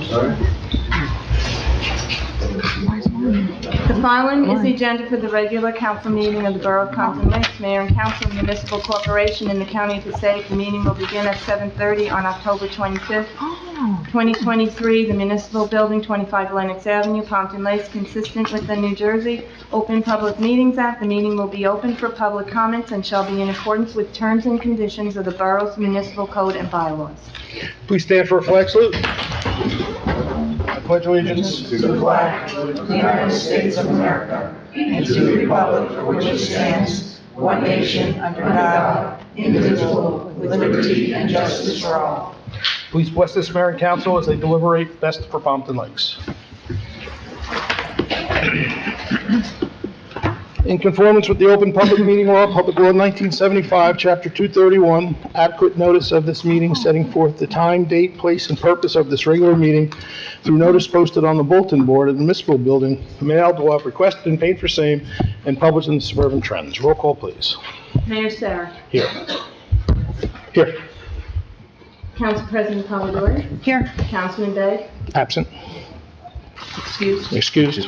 The following is the agenda for the regular council meeting of the Borough of Pompton Lakes, Mayor and Council Municipal Corporation in the County of Passaic. The meeting will begin at 7:30 on October 25th, 2023, the Municipal Building, 25 Lenox Avenue, Pompton Lakes, consistent with the New Jersey Open Public Meetings Act. The meeting will be open for public comments and shall be in accordance with terms and conditions of the borough's municipal code and bylaws. Please stand for a flag salute. I pledge allegiance to the flag of the United States of America and to the republic for which it stands, one nation, under God, indivisible, with liberty and justice for all. Please bless this mayor and council as they deliberate best for Pompton Lakes. In conformance with the Open Public Meeting Law, Public Law 1975, Chapter 231, adequate notice of this meeting setting forth the time, date, place, and purpose of this regular meeting through notice posted on the bulletin board of the municipal building, mailed, will have requested and paid for same, and published in the Suburban Trends. Roll call, please. Mayor Sarah. Here. Here. Council President Polidori. Here. Councilman Begg. Absent. Excused. Excused.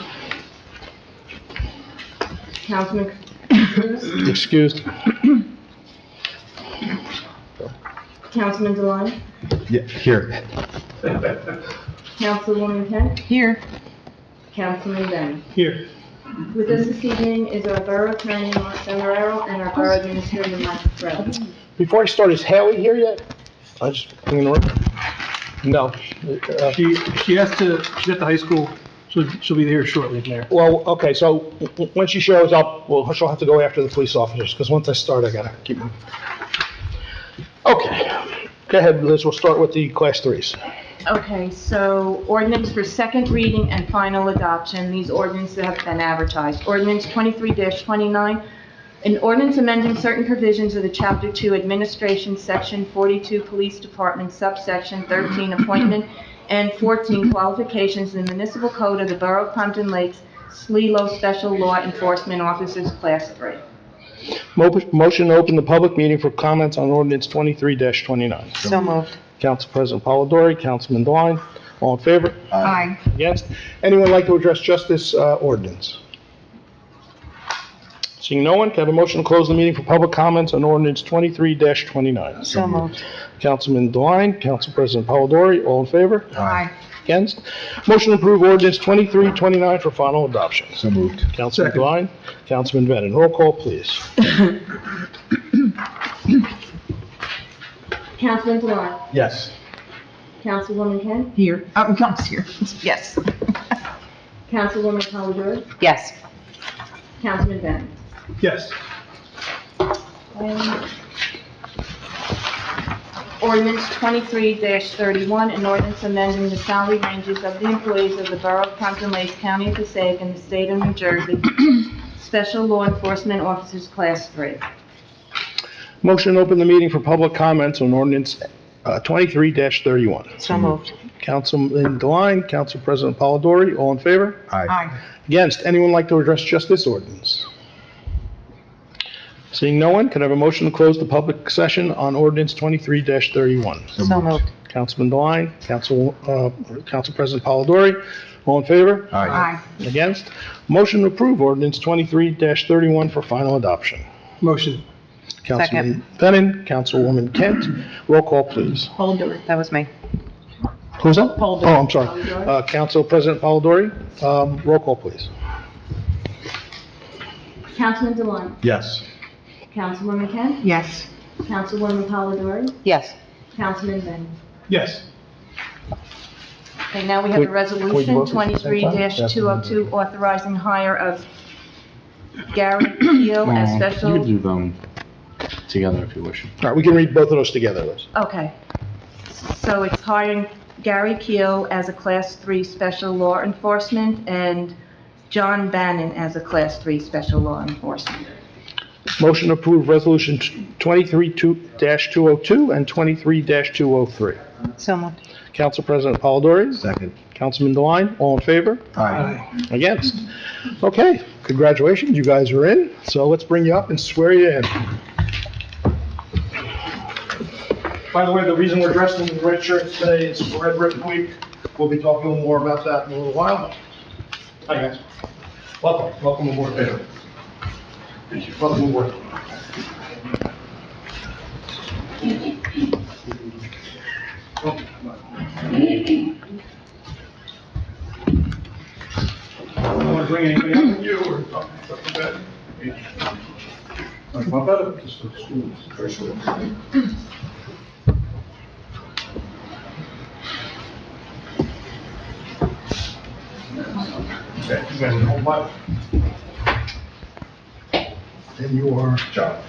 Councilman Cruz. Excused. Councilman Deline. Yeah, here. Councilwoman Kent. Here. Councilman Benny. Here. With us this evening is our Borough Attorney, Mark Semeraro, and our Borough Administrator, Mike Frel. Before I start, is Haley here yet? I just, no. She has to, she's at the high school, so she'll be here shortly, Mayor. Well, okay, so when she shows up, well, she'll have to go after the police officers, because once I start, I gotta keep moving. Okay, go ahead, Liz, we'll start with the class 3s. Okay, so ordinance for second reading and final adoption. These ordinances have been advertised. Ordinance 23-29, an ordinance amending certain provisions of the Chapter 2 Administration, Section 42 Police Department, subsection 13 Appointment, and 14 Qualifications in the Municipal Code of the Borough of Pompton Lakes, SLELO Special Law Enforcement Officers, Class 3. Motion to open the public meeting for comments on ordinance 23-29. So moved. Council President Polidori, Councilman Devine, all in favor? Aye. Against? Anyone like to address just this ordinance? Seeing no one, can I have a motion to close the meeting for public comments on ordinance 23-29? So moved. Councilman Devine, Council President Polidori, all in favor? Aye. Against? Motion to approve ordinance 23-29 for final adoption. So moved. Councilman Devine, Councilman Bennett, roll call, please. Councilman Deline. Yes. Councilwoman Kent. Here. Comes here. Yes. Councilwoman Polidori. Yes. Councilman Benny. Yes. Ordinance 23-31, an ordinance amending the salary ranges of the employees of the Borough of Pompton Lakes, County of Passaic, and the State of New Jersey, Special Law Enforcement Officers, Class 3. Motion to open the meeting for public comments on ordinance 23-31. So moved. Councilman Devine, Council President Polidori, all in favor? Aye. Against? Anyone like to address just this ordinance? Seeing no one, can I have a motion to close the public session on ordinance 23-31? So moved. Councilman Devine, Council President Polidori, all in favor? Aye. Against? Motion to approve ordinance 23-31 for final adoption. Motion. Councilman Bennett, Councilwoman Kent, roll call, please. That was me. Who's that? Polidori. Oh, I'm sorry. Council President Polidori, roll call, please. Councilman Deline. Yes. Councilwoman Kent. Yes. Councilwoman Polidori. Yes. Councilman Benny. Yes. Okay, now we have a Can we resolution, vote at the same time? 23-202, authorizing hire of Gary Keel as You special... can do them together if you wish. All right, we can read both of those together, Liz. Okay. So it's hiring Gary Keel as a Class 3 Special Law Enforcement and John Bannon as a Class 3 Special Law Enforcement. Motion to approve resolution 23-202 and 23-203. So moved. Council President Polidori, Second. Councilman Devine, all in favor? Aye. Against? Okay, congratulations, you guys are in. So let's bring you up and swear you in. By the way, the reason we're dressed in red shirts today is for Red Ribbon Week. We'll be talking a little more about that in a little while. Hi, guys. Welcome aboard, Pedro. Welcome aboard. Want to bring anybody up with you or something bad? Come up out of it. Okay, you guys know what? Then you are John.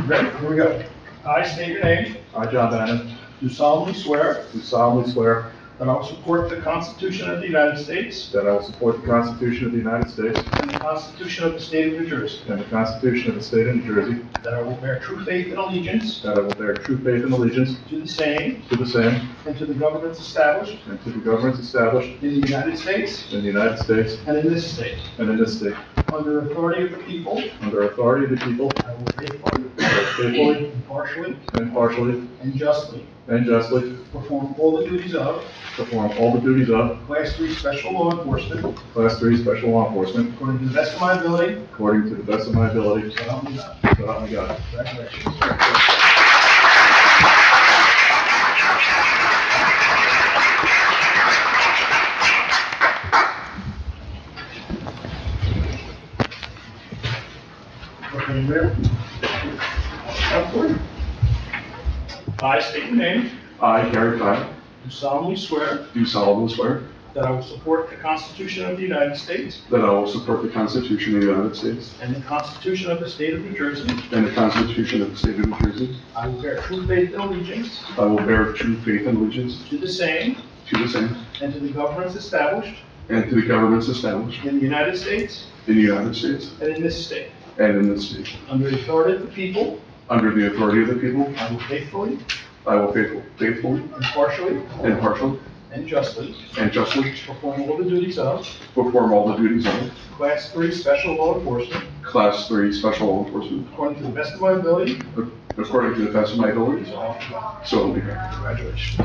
Ready? Here we go. I state your name. I, John Bannon, Do solemnly swear do solemnly swear that I will support the Constitution of the United States that I will support the Constitution of the United States and the Constitution of the State of New Jersey, and the Constitution of the State of New Jersey, that I will bear true faith and allegiance that I will bear true faith and allegiance to the same to the same and to the governments established and to the governments established in the United States in the United States and in this state, and in this state, under authority of the people. under authority of the people, I will faithfully, faithfully, impartially, impartially, and justly and justly perform all the duties of perform all the duties of Class 3 Special Law Enforcement Class 3 Special Law Enforcement according to the best of my ability. according to the best of my ability. So help me God. So help me God. Congratulations. Okay, Mayor. I state your name. I, Gary Platt, Do solemnly swear do solemnly swear that I will support the Constitution of the United States that I will support the Constitution of the United States and the Constitution of the State of New Jersey. and the Constitution of the State of New Jersey. I will bear true faith and allegiance I will bear true faith and allegiance to the same to the same and to the governments established and to the governments established in the United States in the United States and in this state, and in this state. under the authority of the people. Under the authority of the people, I will faithfully, I will faithfully, impartially, impartially, and justly and justly perform all the duties of perform all the duties of Class 3 Special Law Enforcement Class 3 Special Law Enforcement according to the best of my ability. according to the best of my abilities. So help me God. Congratulations.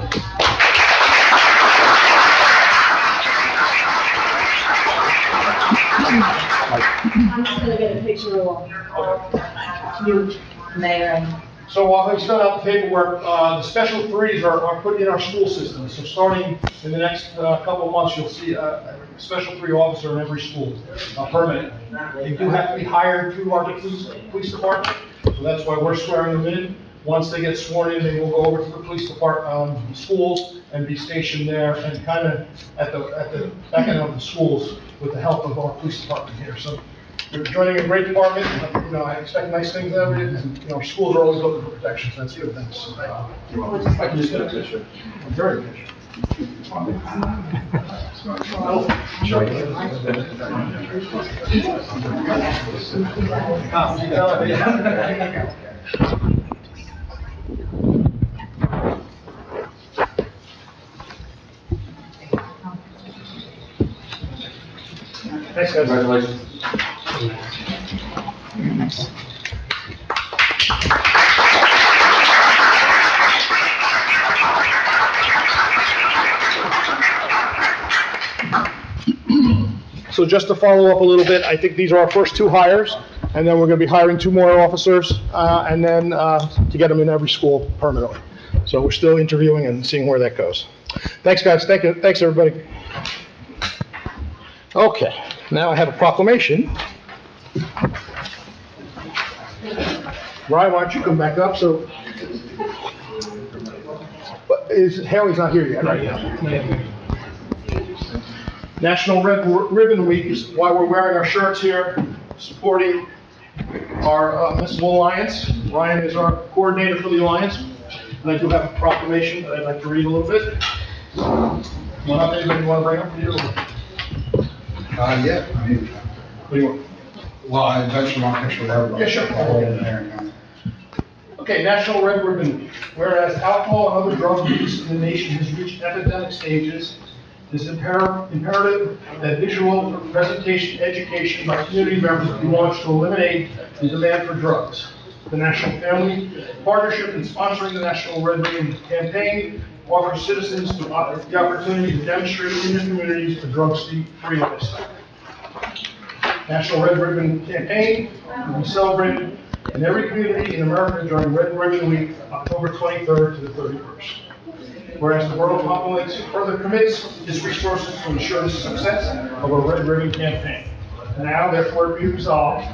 I'm just gonna get a picture of you, Mayor, and So while he's filling out the paperwork, the special threes are put in our school system. So starting in the next couple of months, you'll see a special 3 officer in every school, permanent. They do have to be hired through our police department, so that's why we're swearing them in. Once they get sworn in, they will go over to the police department, schools, and be stationed there and kind of at the back end of the schools with the help of our police department here. So you're joining a great department. You know, I expect nice things out of it, and, you know, schools are always looking for protection, so that's good. Thanks. I can just get a picture. Very good. Thanks, guys. Congratulations. So just to follow up a little bit, I think these are our first 2 hires, and then we're going to be hiring 2 more officers, and then to get them in every school permanently. So we're still interviewing and seeing where that goes. Thanks, guys. Thank you. Thanks, everybody. Okay, now I have a proclamation. Ryan, why don't you come back up? So, Haley's not here yet, right? National Red Ribbon Week is why we're wearing our shirts here, supporting our Municipal Alliance. Ryan is our coordinator for the Alliance, and I do have a proclamation that I'd like to read a little bit. One up, anybody want to bring up for you? Yeah, I mean, What do you want? well, I eventually want to picture of Yeah, sure. I'll hold it there. Okay, National Red Ribbon Week. Whereas alcohol and other drug use in the nation has reached epidemic stages, It is imperative that visual presentation education by community members be launched to eliminate the demand for drugs. The National Family Partnership in sponsoring the National Red Ribbon Campaign offers citizens the opportunity to demonstrate in their communities a drug-free lifestyle. National Red Ribbon Campaign will be celebrated in every community in America during Red Ribbon Week, October 23rd to the 31st. Whereas the Borough of Pompton Lakes further commits its resources to ensure the success of a Red Ribbon Campaign. Now, therefore, be resolved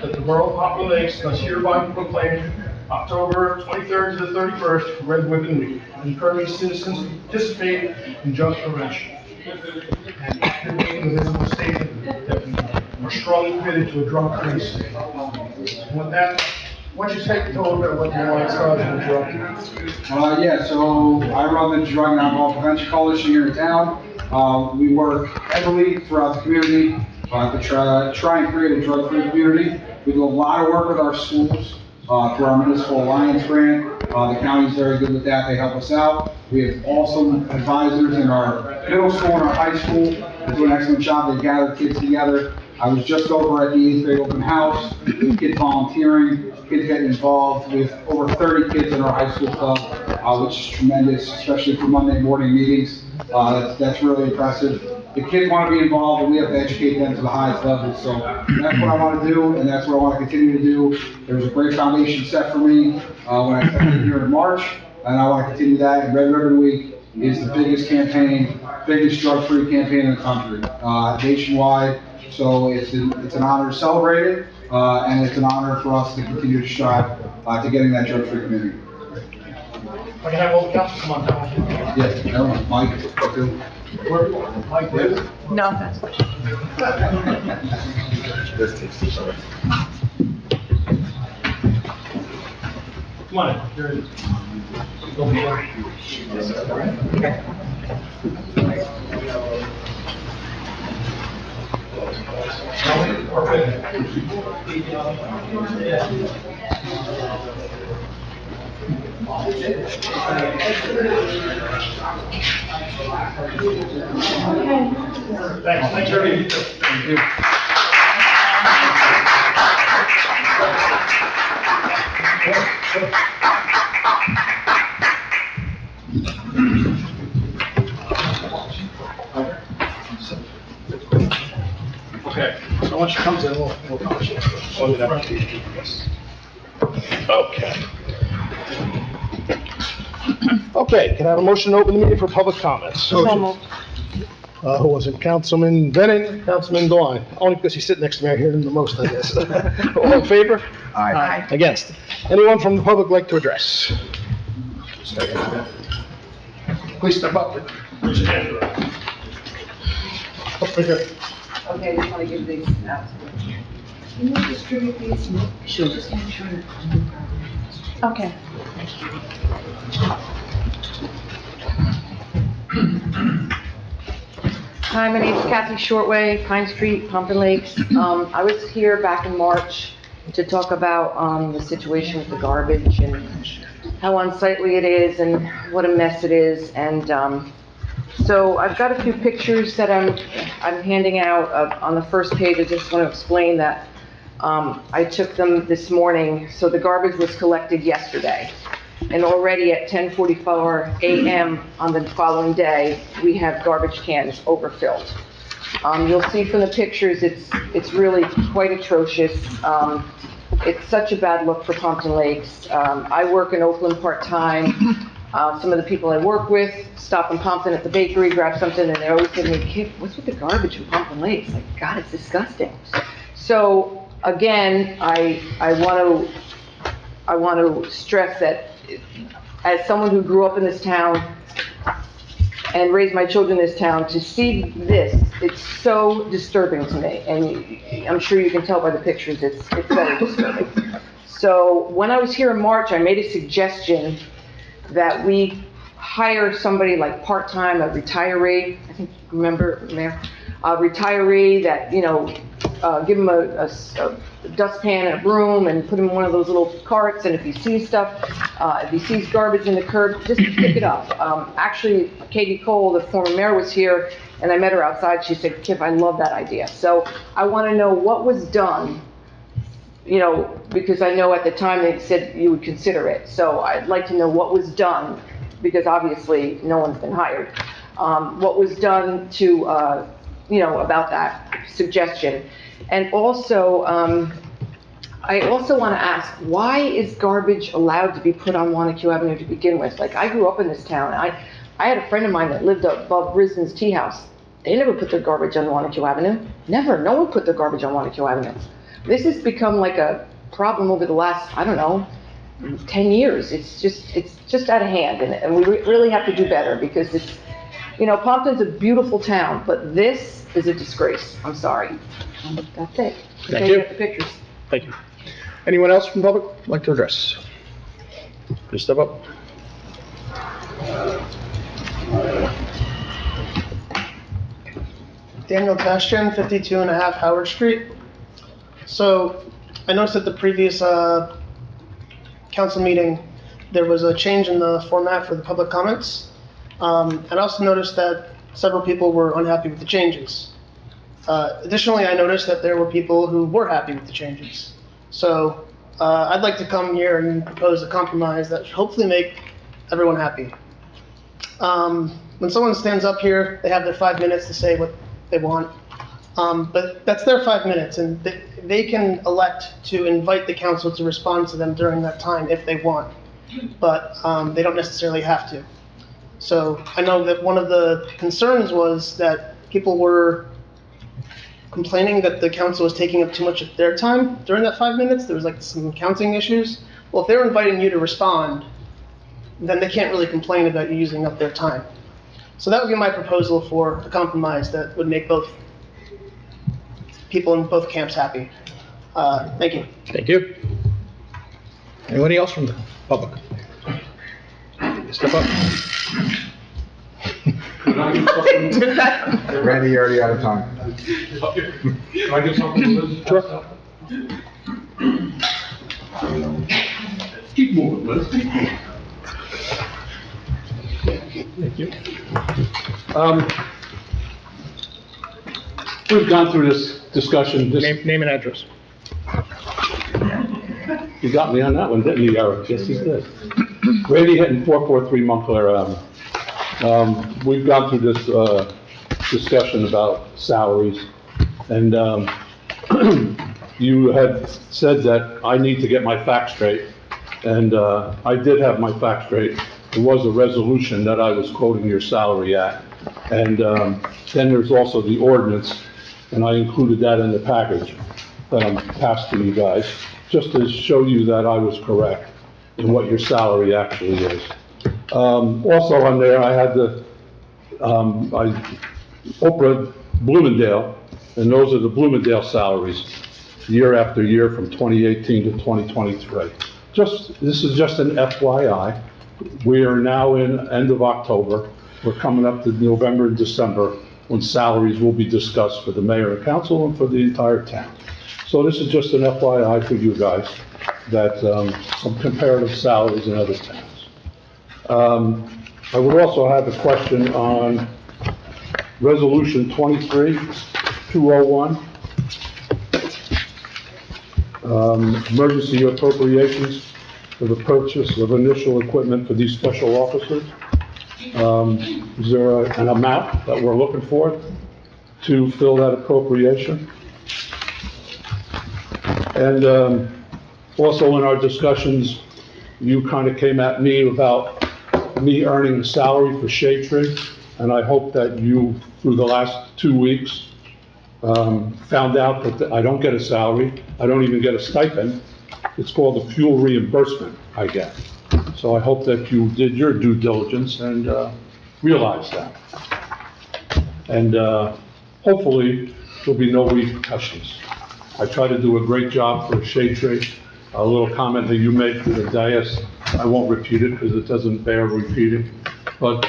that the Borough of Pompton Lakes does hereby proclaim October 23rd to the 31st Red Ribbon Week, and encourage citizens to participate in drug prevention. And activating the visible statement that we are strongly committed to a drug-free state. And with that, why don't you take the toll about what your lifestyle is in drug? Yeah, so I run the Drug and Alcohol Prevention Coalition here in town. We work heavily throughout the community to try and create a drug-free community. We do a lot of work with our schools through our Municipal Alliance grant. The county's very good with that. They help us out. We have awesome advisors in our middle school and our high school. They do an excellent job. They gather kids together. I was just over at the 8th grade open house, with kids volunteering, kids getting involved. We have over 30 kids in our high school club, which is tremendous, especially for Monday morning meetings. That's really impressive. The kids want to be involved, and we have to educate them to the highest level. So that's what I want to do, and that's what I want to continue to do. There was a great foundation set for me when I stepped in here in March, and I want to continue that. And Red Ribbon Week is the biggest campaign, biggest drug-free campaign in the country, nationwide. So it's an honor to celebrate it, and it's an honor for us to continue to strive to getting that drug-free community. I can have all the council come on down. Yeah, everyone, Mike, too. Mike, David? No, that's Come on in. Here it is. Go for it. Thanks, everybody. Thank you. Okay, so once she comes in, we'll finish. Okay. Okay, can I have a motion to open the meeting for public comments? so moved. Who was it? Councilman Bennett, Councilman Gline? Only because he's sitting next to me, I hear him the most, I guess. All in favor? Aye. Against? Anyone from the public like to address? Please step up. Raise your hand. Up right here. Okay, I just want to give these out. Can you distribute these? Sure. Just make sure. Okay. Hi, my name is Kathy Shortway, Pine Street, Pompton Lakes. I was here back in March to talk about the situation with the garbage and how unsightly it is and what a mess it is. And so I've got a few pictures that I'm handing out on the first page. I just want to explain that I took them this morning. So the garbage was collected yesterday. And already at 10:44 a.m. on the following day, we have garbage cans overfilled. You'll see from the pictures, it's really quite atrocious. It's such a bad look for Pompton Lakes. I work in Oakland part-time. Some of the people I work with stop in Pompton at the bakery, grab something, and they always say to me, "Kid, what's with the garbage in Pompton Lakes?" Like, God, it's disgusting. So, again, I want to stress that as someone who grew up in this town and raised my children in this town, to see this, it's so disturbing to me. And I'm sure you can tell by the pictures, it's very disturbing. So when I was here in March, I made a suggestion that we hire somebody like part-time, a retiree, I think, remember, Mayor? A retiree that, give him a dustpan and a broom and put him in one of those little carts, and if he sees stuff, if he sees garbage in the curb, just pick it up. Actually, Katie Cole, the former mayor, was here, and I met her outside. She said, Kip, I love that idea. So I want to know what was done, you know, because I know at the time they said you would consider it. So I'd like to know what was done, because obviously no one's been hired. What was done to, you know, about that suggestion. And also, I also want to ask, why is garbage allowed to be put on Wanacue Avenue to begin with? Like, I grew up in this town. I had a friend of mine that lived above Risden's Tea House. They never put their garbage on Wanacue Avenue. Never. No one put their garbage on Wanacue Avenue. This has become like a problem over the last, I don't know, 10 years. It's just out of hand, and we really have to do better, because it's, you know, Pompton's a beautiful town, but this is a disgrace. I'm sorry. That's it. Thank Okay, you. got the pictures. Thank you. Anyone else from the public like to address? Please step up. Daniel Tastian, 52 and a half Howard Street. So I noticed at the previous council meeting, there was a change in the format for the public comments. And I also noticed that several people were unhappy with the changes. Additionally, I noticed that there were people who were happy with the changes. So I'd like to come here and propose a compromise that should hopefully make everyone happy. When someone stands up here, they have their 5 minutes to say what they want. But that's their 5 minutes, and they can elect to invite the council to respond to them during that time if they want. But they don't necessarily have to. So I know that one of the concerns was that people were complaining that the council was taking up too much of their time during that 5 minutes. There was like some counting issues. Well, if they're inviting you to respond, then they can't really complain about you using up their time. So that would be my proposal for a compromise that would make both people in both camps happy. Thank you. Thank you. Anybody else from the public? Step up. Can I get something? Randy, you're already out of time. Can I get something, Liz? Sure. Keep moving, Liz, keep moving. Thank you. We've gone through this discussion, Name and address. you got me on that one, didn't you, Eric? Yes, you did. Randy Hinton, 443 Montclair Avenue. We've gone through this, discussion about salaries, and, you had said that I need to get my facts straight, and, I did have my facts straight. There was a resolution that I was quoting your salary at, and, then there's also the ordinance, and I included that in the package that I'm passing you guys, just to show you that I was correct in what your salary actually is. Also on there, I had the, Oprah Bloomingdale, and those are the Bloomingdale salaries, year after year from 2018 to 2023. This is just an FYI. We are now in end of October. We're coming up to November and December, when salaries will be discussed for the mayor and council and for the entire town. So this is just an FYI for you guys, that, some comparative salaries in other towns. I would also have a question on Resolution 23-201, emergency appropriations for the purchase of initial equipment for these special officers. Is there an amount that we're looking for to fill that appropriation? And also in our discussions, you kind of came at me about me earning a salary for Shade Tree, and I hope that you, through the last 2 weeks, found out that I don't get a salary, I don't even get a stipend. It's called a fuel reimbursement I get. So I hope that you did your due diligence and realized that. And hopefully, there'll be no repercussions. I try to do a great job for Shade Tree. A little comment that you made to the dais, I won't repeat it because it doesn't bear repeating. But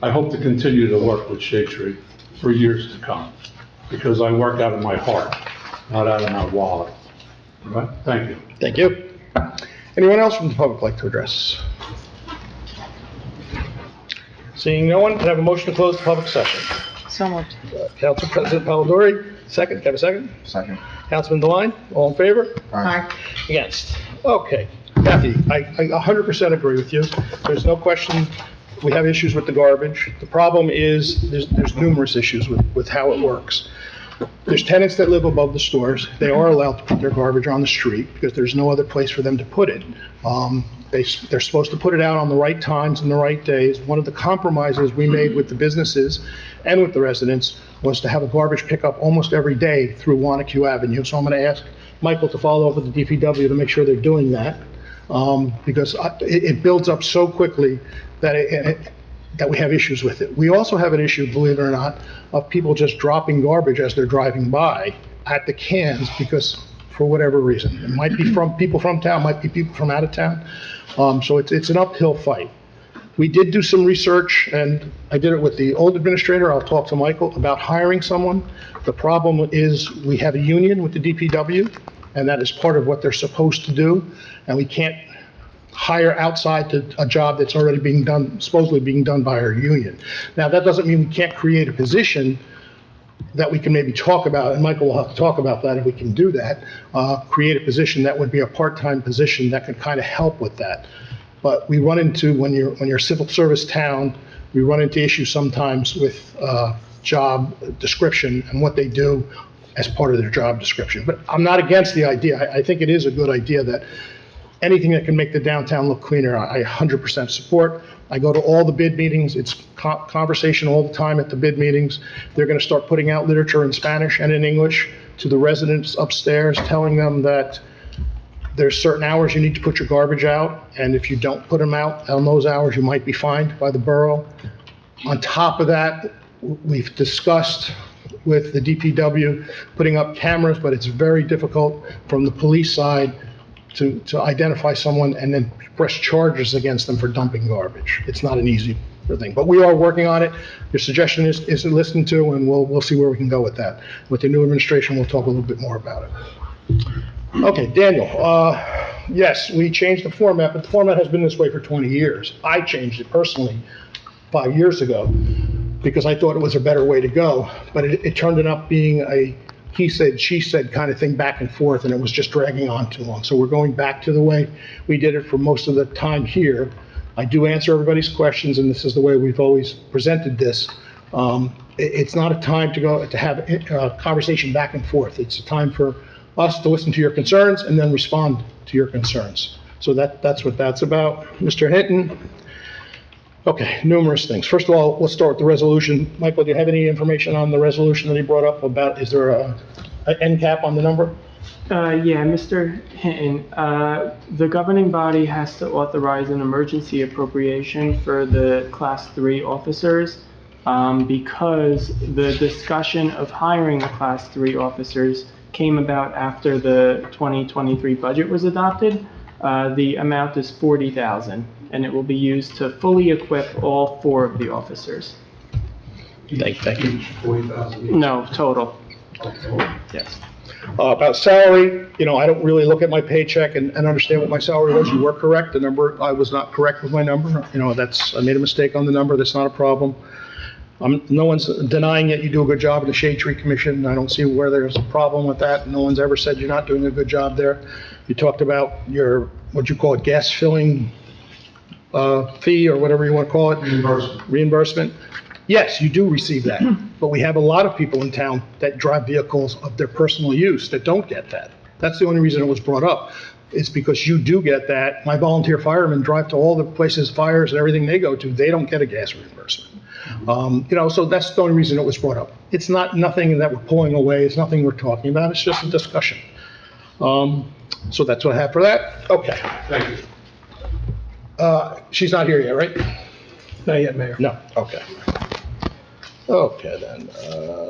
I hope to continue to work with Shade Tree for years to come, because I work out of my heart. not out of my wallet. All right, thank you. Thank you. Anyone else from the public like to address? Seeing no one, can I have a motion to close the public session? So moved. Council President Palladori, second, can I have a second? Second. Councilman Devine, all in favor? Aye. Against? Okay. Kathy, I 100% agree with you. There's no question we have issues with the garbage. The problem is there's numerous issues with how it works. There's tenants that live above the stores. They are allowed to put their garbage on the street because there's no other place for them to put it. They're supposed to put it out on the right times and the right days. One of the compromises we made with the businesses and with the residents was to have a garbage pickup almost every day through Wanacue Avenue. So I'm going to ask Michael to follow up with the DPW to make sure they're doing that, because it builds up so quickly that we have issues with it. We also have an issue, believe it or not, of people just dropping garbage as they're driving by at the cans because, for whatever reason. It might be from people from town, might be people from out of town. So it's an uphill fight. We did do some research, and I did it with the old administrator. I'll talk to Michael about hiring someone. The problem is we have a union with the DPW, and that is part of what they're supposed to do, and we can't hire outside to a job that's already being done, supposedly being done by our union. Now, that doesn't mean we can't create a position that we can maybe talk about, and Michael will have to talk about that if we can do that, create a position that would be a part-time position that could kind of help with that. But we run into, when you're a civil service town, we run into issues sometimes with job description and what they do as part of their job description. But I'm not against the idea. I think it is a good idea that anything that can make the downtown look cleaner, I 100% support. I go to all the bid meetings. It's conversation all the time at the bid meetings. They're going to start putting out literature in Spanish and in English to the residents upstairs, telling them that there's certain hours you need to put your garbage out, and if you don't put them out on those hours, you might be fined by the borough. On top of that, we've discussed with the DPW putting up cameras, but it's very difficult from the police side to identify someone and then press charges against them for dumping garbage. It's not an easy thing, but we are working on it. Your suggestion is listened to, and we'll see where we can go with that. With the new administration, we'll talk a little bit more about it. Okay, Daniel, yes, we changed the format, but the format has been this way for 20 years. I changed it personally 5 years ago because I thought it was a better way to go, but it turned up being a he said, she said kind of thing back and forth, and it was just dragging on too long. So we're going back to the way we did it for most of the time here. I do answer everybody's questions, and this is the way we've always presented this. It's not a time to have a conversation back and forth. It's a time for us to listen to your concerns and then respond to your concerns. So that's what that's about. Mr. Hinton. Okay, numerous things. First of all, let's start with the resolution. Michael, do you have any information on the resolution that he brought up about, is there an end cap on the number? Yeah, Mr. Hinton, the governing body has to authorize an emergency appropriation for the Class 3 officers because the discussion of hiring the Class 3 officers came about after the 2023 budget was adopted. The amount is $40,000, and it will be used to fully equip all 4 of the officers. Thank you. 40,000. No, total. Yes. About salary, I don't really look at my paycheck and understand what my salary was. You were correct. The number, I was not correct with my number. I made a mistake on the number. That's not a problem. No one's denying it. You do a good job in the Shade Tree Commission. I don't see where there's a problem with that. No one's ever said you're not doing a good job there. You talked about your, what you call it, gas filling fee or whatever you want to call it. Reimbursement. Yes, you do receive that, but we have a lot of people in town that drive vehicles of their personal use that don't get that. That's the only reason it was brought up. It's because you do get that. My volunteer firemen drive to all the places, fires and everything they go to. They don't get a gas reimbursement. So that's the only reason it was brought up. It's nothing that we're pulling away. It's nothing we're talking about. It's just a discussion. So that's what I have for that. Okay. Thank you. She's not here yet, right? Not yet, Mayor. No. Okay. Okay, then.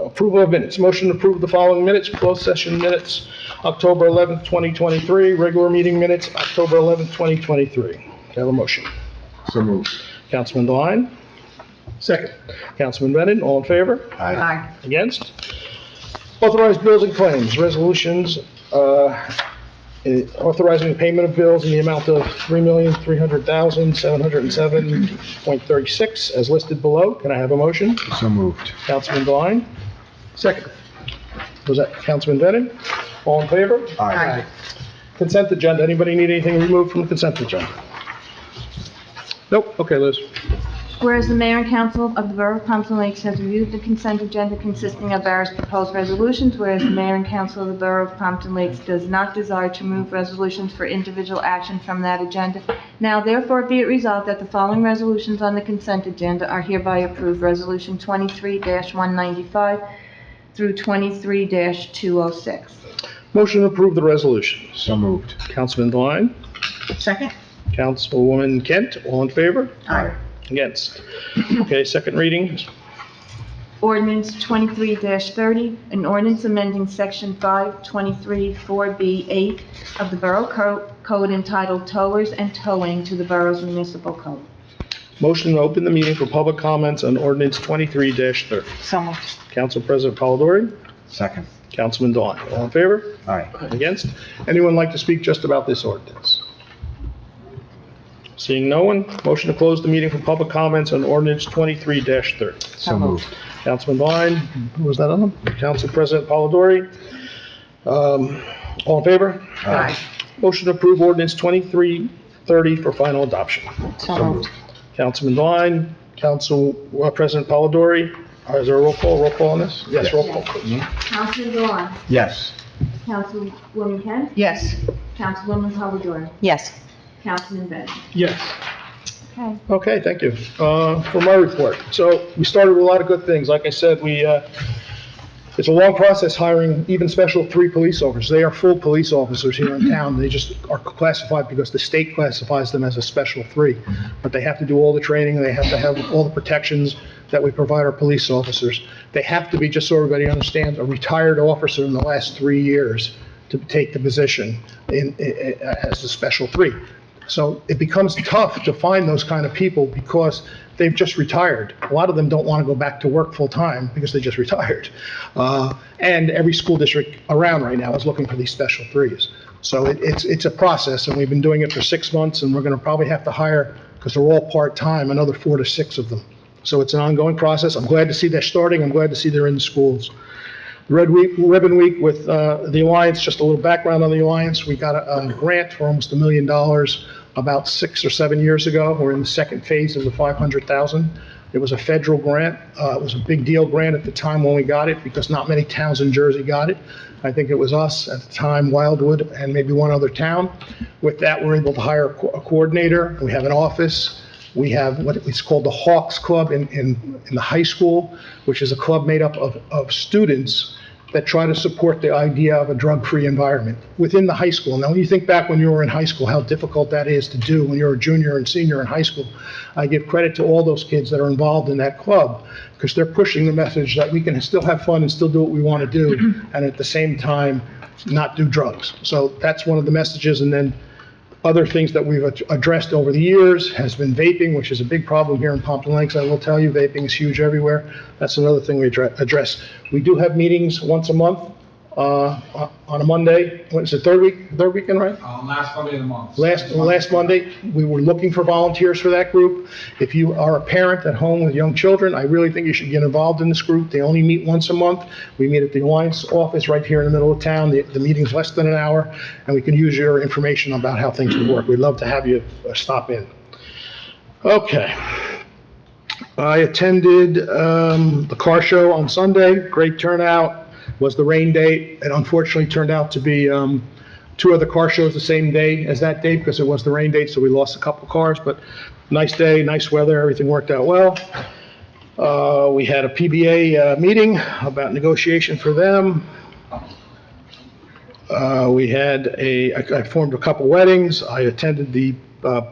Approval of minutes. Motion to approve the following minutes. Closed session minutes, October 11th, 2023. Regular meeting minutes, October 11th, 2023. Can I have a motion? So moved. Councilman Devine? Second. Councilman Brennan, all in favor? Aye. Against? Authorized bills and claims, resolutions, authorizing the payment of bills in the amount of $3,300,707.36 as listed below. Can I have a motion? So moved. Councilman Devine? Second. Was that Councilman Bennett? All in favor? Aye. Consent agenda. Anybody need anything removed from the consent agenda? Nope. Okay, Liz. Whereas the mayor and council of the Borough of Pompton Lakes has reviewed the consent agenda consisting of various proposed resolutions, whereas the mayor and council of the Borough of Pompton Lakes does not desire to move resolutions for individual action from that agenda, now therefore be it resolved that the following resolutions on the consent agenda are hereby approved. Resolution 23-195 through 23-206. Motion to approve the resolution. So moved. Councilman Devine? Second? Councilwoman Kent? All in favor? Aye. Against? Okay, second reading. Ordinance 23-30, an ordinance amending Section 523-4B8 of the Borough Code entitled Towers and Towing to the Borough's Municipal Code. Motion to open the meeting for public comments on ordinance 23-30. So moved. Council President Polidori? Second. Councilman Devine? All in favor? Aye. Against? Anyone like to speak just about this ordinance? Seeing no one, motion to close the meeting for public comments on ordinance 23-30. So moved. Councilman Devine, who was that on? Council President Polidori. All in favor? Aye. Motion to approve ordinance 2330 for final adoption. So moved. Councilman Devine, Council President Polidori. Is there a roll call on this? Yes, roll call, please. Councilman Devine. Yes. Councilwoman Kent. Yes. Councilwoman Polidori. Yes. Councilman Bennett. Yes. Okay. Okay, thank you. For my report, so we started with a lot of good things. Like I said, it's a long process hiring even Special 3 police officers. They are full police officers here in town. They just are classified because the state classifies them as a Special 3. But they have to do all the training, they have to have all the protections that we provide our police officers. They have to be, just so everybody understands, a retired officer in the last 3 years to take the position as a Special 3. So it becomes tough to find those kind of people because they've just retired. A lot of them don't want to go back to work full-time because they just retired. And every school district around right now is looking for these Special 3s. So it's a process, and we've been doing it for 6 months, and we're going to probably have to hire, because they're all part-time, another 4 to 6 of them. So it's an ongoing process. I'm glad to see they're starting. I'm glad to see they're in the schools. Ribbon Week with the Alliance, just a little background on the Alliance. We got a grant for almost $1 million about 6 or 7 years ago. We're in the second phase of the $500,000. It was a federal grant. It was a big deal grant at the time when we got it because not many towns in Jersey got it. I think it was us at the time, Wildwood, and maybe one other town. With that, we're able to hire a coordinator. We have an office. We have what it's called the Hawks Club in the high school, which is a club made up of students that try to support the idea of a drug-free environment within the high school. Now, when you think back when you were in high school, how difficult that is to do when you're a junior and senior in high school, I give credit to all those kids that are involved in that club because they're pushing the message that we can still have fun and still do what we want to do and at the same time not do drugs. So that's one of the messages. And then other things that we've addressed over the years has been vaping, which is a big problem here in Pompton Lakes. I will tell you, vaping is huge everywhere. That's another thing we address. We do have meetings once a month on a Monday. What is it, third weekend, right? Last Monday of the month. Last Monday, we were looking for volunteers for that group. If you are a parent at home with young children, I really think you should get involved in this group. They only meet once a month. We meet at the Alliance office right here in the middle of town. The meeting's less than an hour, and we can use your information about how things would work. We'd love to have you stop in. Okay. I attended the car show on Sunday. Great turnout. Was the rain date. It unfortunately turned out to be 2 other car shows the same day as that day because it was the rain date, so we lost a couple cars, but nice day, nice weather, everything worked out well. We had a PBA meeting about negotiation for them. I formed a couple weddings. I attended the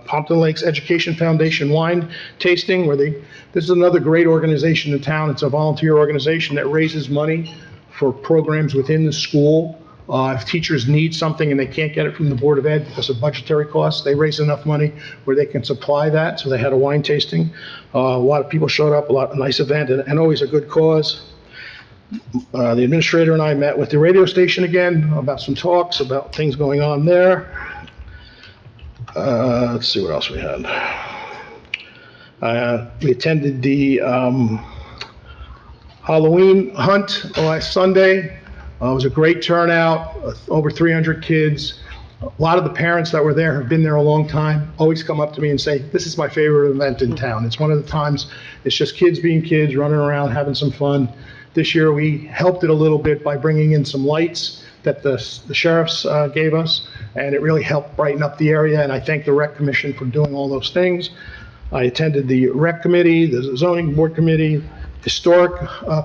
Pompton Lakes Education Foundation wine tasting where this is another great organization in town. It's a volunteer organization that raises money for programs within the school. If teachers need something and they can't get it from the Board of Ed because of budgetary costs, they raise enough money where they can supply that. So they had a wine tasting. A lot of people showed up, a nice event, and always a good cause. The administrator and I met with the radio station again about some talks about things going on there. Let's see what else we had. We attended the Halloween hunt last Sunday. It was a great turnout, over 300 kids. A lot of the parents that were there have been there a long time, always come up to me and say, this is my favorite event in town. It's one of the times, it's just kids being kids, running around, having some fun. This year, we helped it a little bit by bringing in some lights that the sheriffs gave us, and it really helped brighten up the area, and I thank the rec commission for doing all those things. I attended the rec committee, the zoning board committee, historic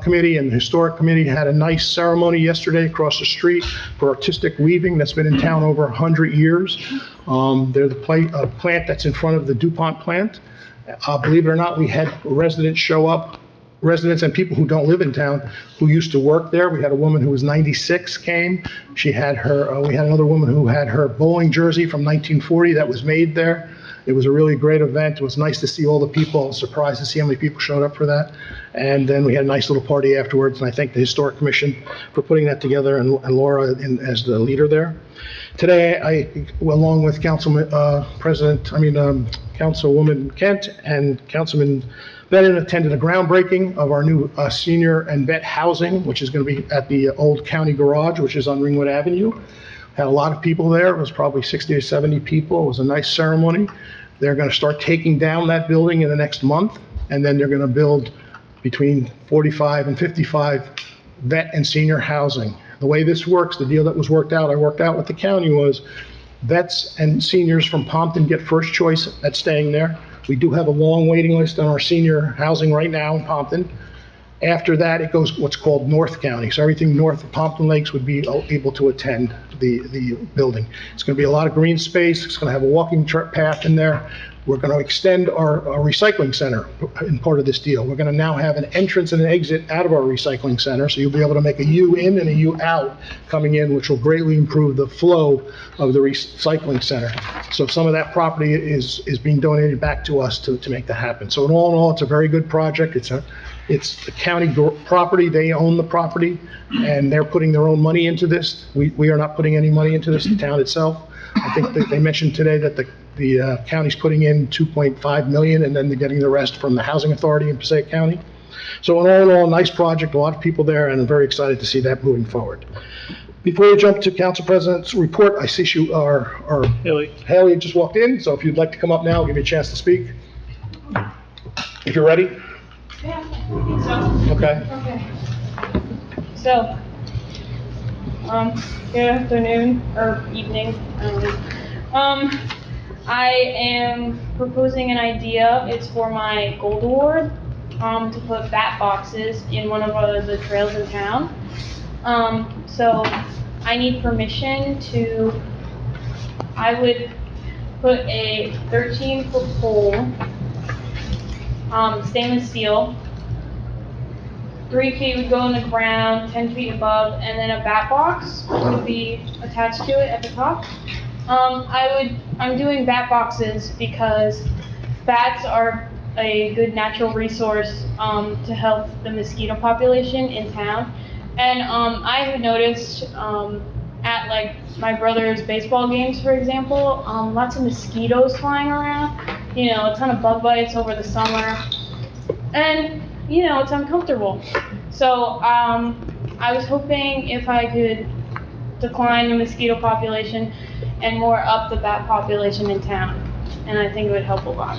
committee, and the historic committee had a nice ceremony yesterday across the street for artistic weaving that's been in town over 100 years. They're the plant that's in front of the DuPont plant. Believe it or not, we had residents show up, residents and people who don't live in town who used to work there. We had a woman who was 96 came. She had her, we had another woman who had her bowling jersey from 1940 that was made there. It was a really great event. It was nice to see all the people. I was surprised to see how many people showed up for that. And then we had a nice little party afterwards, and I thank the Historic Commission for putting that together and Laura as the leader there. Today, along with Councilwoman Kent and Councilman Bennett, attended a groundbreaking of our new senior and vet housing, which is going to be at the old county garage, which is on Ringwood Avenue. Had a lot of people there. It was probably 60 or 70 people. It was a nice ceremony. They're going to start taking down that building in the next month, and then they're going to build between 45 and 55 vet and senior housing. The way this works, the deal that was worked out, I worked out with the county, was vets and seniors from Pompton get first choice at staying there. We do have a long waiting list on our senior housing right now in Pompton. After that, it goes what's called North County. So everything north of Pompton Lakes would be able to attend the building. It's going to be a lot of green space. It's going to have a walking path in there. We're going to extend our recycling center in part of this deal. We're going to now have an entrance and an exit out of our recycling center, so you'll be able to make a U in and a U out coming in, which will greatly improve the flow of the recycling center. So some of that property is being donated back to us to make that happen. So in all, it's a very good project. It's the county property. They own the property, and they're putting their own money into this. We are not putting any money into this, the town itself. I think that they mentioned today that the county's putting in 2.5 million, and then they're getting the rest from the Housing Authority in Passaic County. So in all, nice project, a lot of people there, and I'm very excited to see that moving forward. Before we jump to Council President's report, I see our Haley just walked in, so if you'd like to come up now, I'll give you a chance to speak. If you're ready. Yeah, I think so. Okay. Okay. So, good afternoon, or evening, I am proposing an idea. It's for my Gold Award, to put bat boxes in one of the trails in town. So I need permission I would put a 13-foot pole, stainless steel. 3 feet would go in the ground, 10 feet above, and then a bat box would be attached to it at the top. I'm doing bat boxes because bats are a good natural resource to help the mosquito population in town. And I have noticed at like my brother's baseball games, for example, lots of mosquitoes flying around. You know, a ton of bug bites over the summer, and you know, it's uncomfortable. So I was hoping if I could decline the mosquito population and more up the bat population in town, and I think it would help a lot.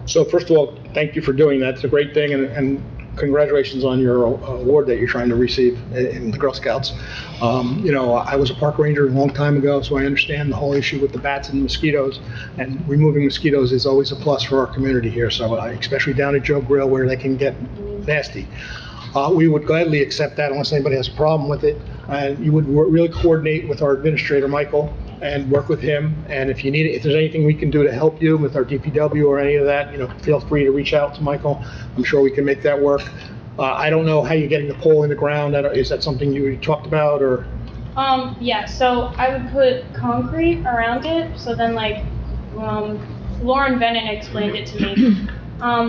So first of all, thank you for doing that. It's a great thing, and congratulations on your award that you're trying to receive in the Girl Scouts. You know, I was a park ranger a long time ago, so I understand the whole issue with the bats and the mosquitoes, and removing mosquitoes is always a plus for our community here, so especially down at Joe Grill where they can get nasty. We would gladly accept that unless anybody has a problem with it, and you would really coordinate with our administrator, Michael, and work with him, and if there's anything we can do to help you with our DPW or any of that, you know, feel free to reach out to Michael. I'm sure we can make that work. I don't know how you're getting the pole in the ground. Is that something you talked about, or? Yeah, so I would put concrete around it, so then like, Lauren Bennett explained it to me.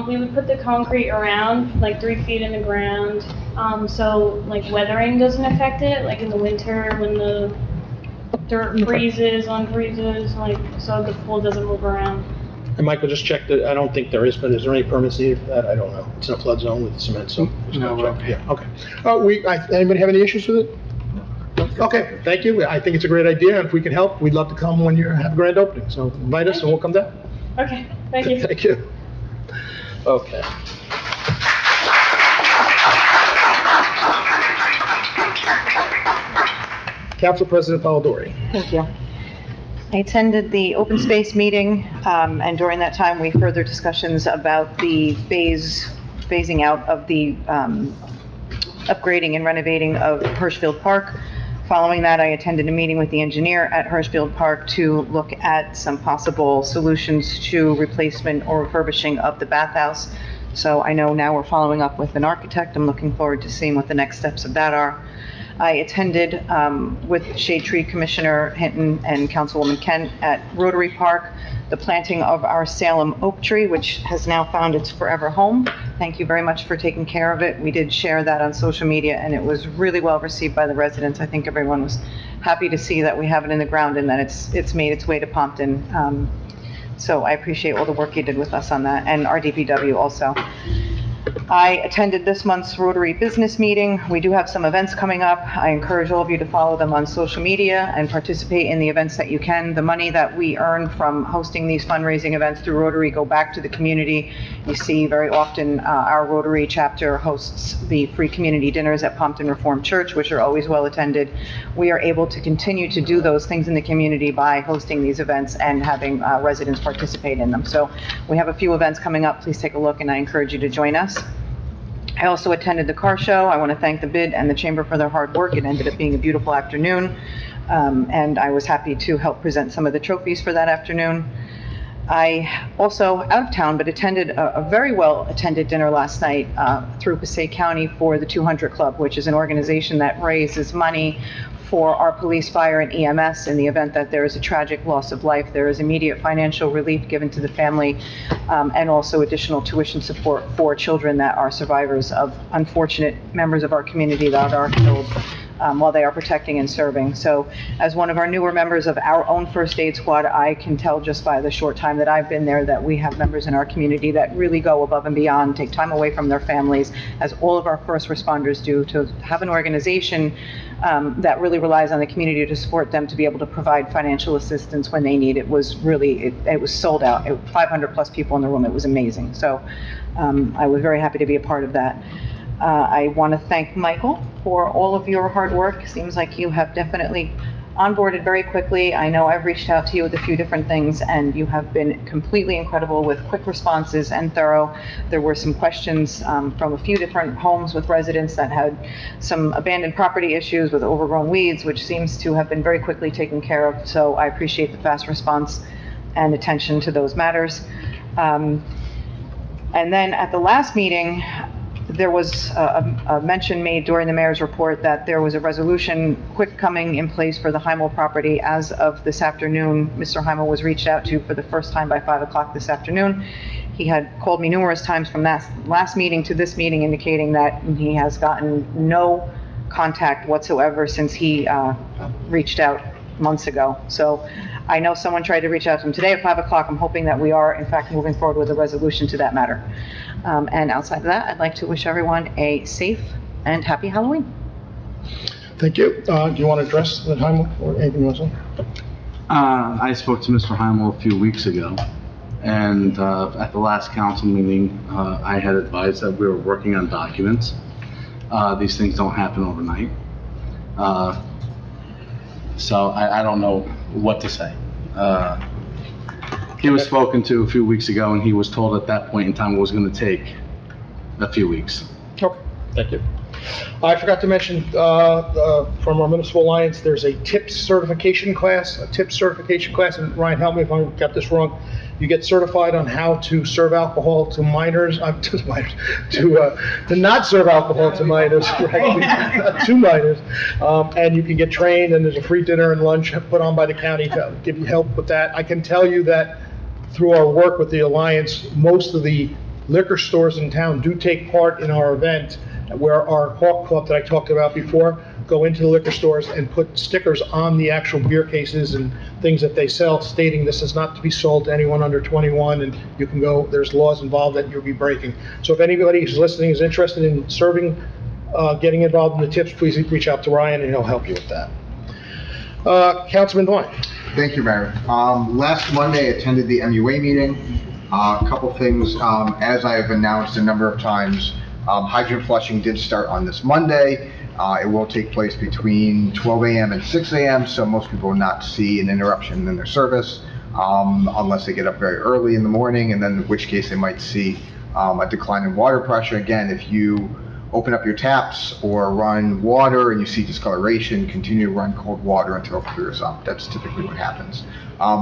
We would put the concrete around, like 3 feet in the ground, so like weathering doesn't affect it, like in the winter when the dirt freezes, unfreezes, like, so the pool doesn't move around. And Michael, just check that, I don't think there is, but is there any permits needed for that? I don't know. It's in a flood zone with cement, so. No, we're okay. Yeah, okay. Anybody have any issues with it? Okay, thank you. I think it's a great idea. If we can help, we'd love to come when you have a grand opening. So invite us and we'll come down. Okay, thank you. Thank you. Okay. Council President Polidori. Thank you. I attended the open space meeting, and during that time, we further discussions about the phasing out of the upgrading and renovating of Hirschfield Park. Following that, I attended a meeting with the engineer at Hirschfield Park to look at some possible solutions to replacement or refurbishing of the bathhouse. So I know now we're following up with an architect. I'm looking forward to seeing what the next steps of that are. I attended with Shade Tree Commissioner Hinton and Councilwoman Kent at Rotary Park, the planting of our Salem oak tree, which has now found its forever home. Thank you very much for taking care of it. We did share that on social media, and it was really well received by the residents. I think everyone was happy to see that we have it in the ground and that it's made its way to Pompton. So I appreciate all the work you did with us on that, and our DPW also. I attended this month's Rotary Business Meeting. We do have some events coming up. I encourage all of you to follow them on social media and participate in the events that you can. The money that we earn from hosting these fundraising events through Rotary go back to the community. You see very often our Rotary chapter hosts the free community dinners at Pompton Reformed Church, which are always well attended. We are able to continue to do those things in the community by hosting these events and having residents participate in them. So we have a few events coming up. Please take a look, and I encourage you to join us. I also attended the car show. I want to thank the BID and the Chamber for their hard work. It ended up being a beautiful afternoon, and I was happy to help present some of the trophies for that afternoon. I also, out of town, but attended a very well-attended dinner last night through Passaic County for the 200 Club, which is an organization that raises money for our police, fire, and EMS in the event that there is a tragic loss of life. There is immediate financial relief given to the family, and also additional tuition support for children that are survivors of unfortunate members of our community that are killed while they are protecting and serving. So as one of our newer members of our own first aid squad, I can tell just by the short time that I've been there that we have members in our community that really go above and beyond, take time away from their families, as all of our first responders do, to have an organization that really relies on the community to support them to be able to provide financial assistance when they need it. Was really, it was sold out. 500 plus people in the room. It was amazing. So I was very happy to be a part of that. I want to thank Michael for all of your hard work. Seems like you have definitely onboarded very quickly. I know I've reached out to you with a few different things, and you have been completely incredible with quick responses and thorough. There were some questions from a few different homes with residents that had some abandoned property issues with overgrown weeds, which seems to have been very quickly taken care of. So I appreciate the fast response and attention to those matters. And then at the last meeting, there was a mention made during the mayor's report that there was a resolution quick coming in place for the Heimel property. As of this afternoon, Mr. Heimel was reached out to for the first time by 5 o'clock this afternoon. He had called me numerous times from that last meeting to this meeting, indicating that he has gotten no contact whatsoever since he reached out months ago. So I know someone tried to reach out to him today at 5 o'clock. I'm hoping that we are, in fact, moving forward with a resolution to that matter. And outside of that, I'd like to wish everyone a safe and happy Halloween. Thank you. Do you want to address the time or anything you want to say? I spoke to Mr. Heimel a few weeks ago, and at the last council meeting, I had advised that we were working on documents. These things don't happen overnight. So I don't know what to say. He was spoken to a few weeks ago, and he was told at that point in time it was going to take a few weeks. Okay, thank you. I forgot to mention, from our Municipal Alliance, there's a TIPS certification class, and Ryan, help me if I got this wrong. You get certified on how to serve alcohol to minors, to not serve alcohol to minors, right? To minors. And you can get trained, and there's a free dinner and lunch put on by the county to give you help with that. I can tell you that through our work with the Alliance, most of the liquor stores in town do take part in our event, where our Hawk Club that I talked about before go into the liquor stores and put stickers on the actual beer cases and things that they sell stating this is not to be sold to anyone under 21, and you can go, there's laws involved that you'll be breaking. So if anybody who's listening is interested in serving, getting involved in the tips, please reach out to Ryan and he'll help you with that. Councilman Vaughn. Thank you, Mayor. Last Monday, I attended the MUA meeting. A couple things, as I have announced a number of times, hydrant flushing did start on this Monday. It will take place between 12 a.m. and 6 a.m., so most people will not see an interruption in their service, unless they get up very early in the morning, and then in which case they might see a decline in water pressure. Again, if you open up your taps or run water and you see discoloration, continue to run cold water until it clears up. That's typically what happens.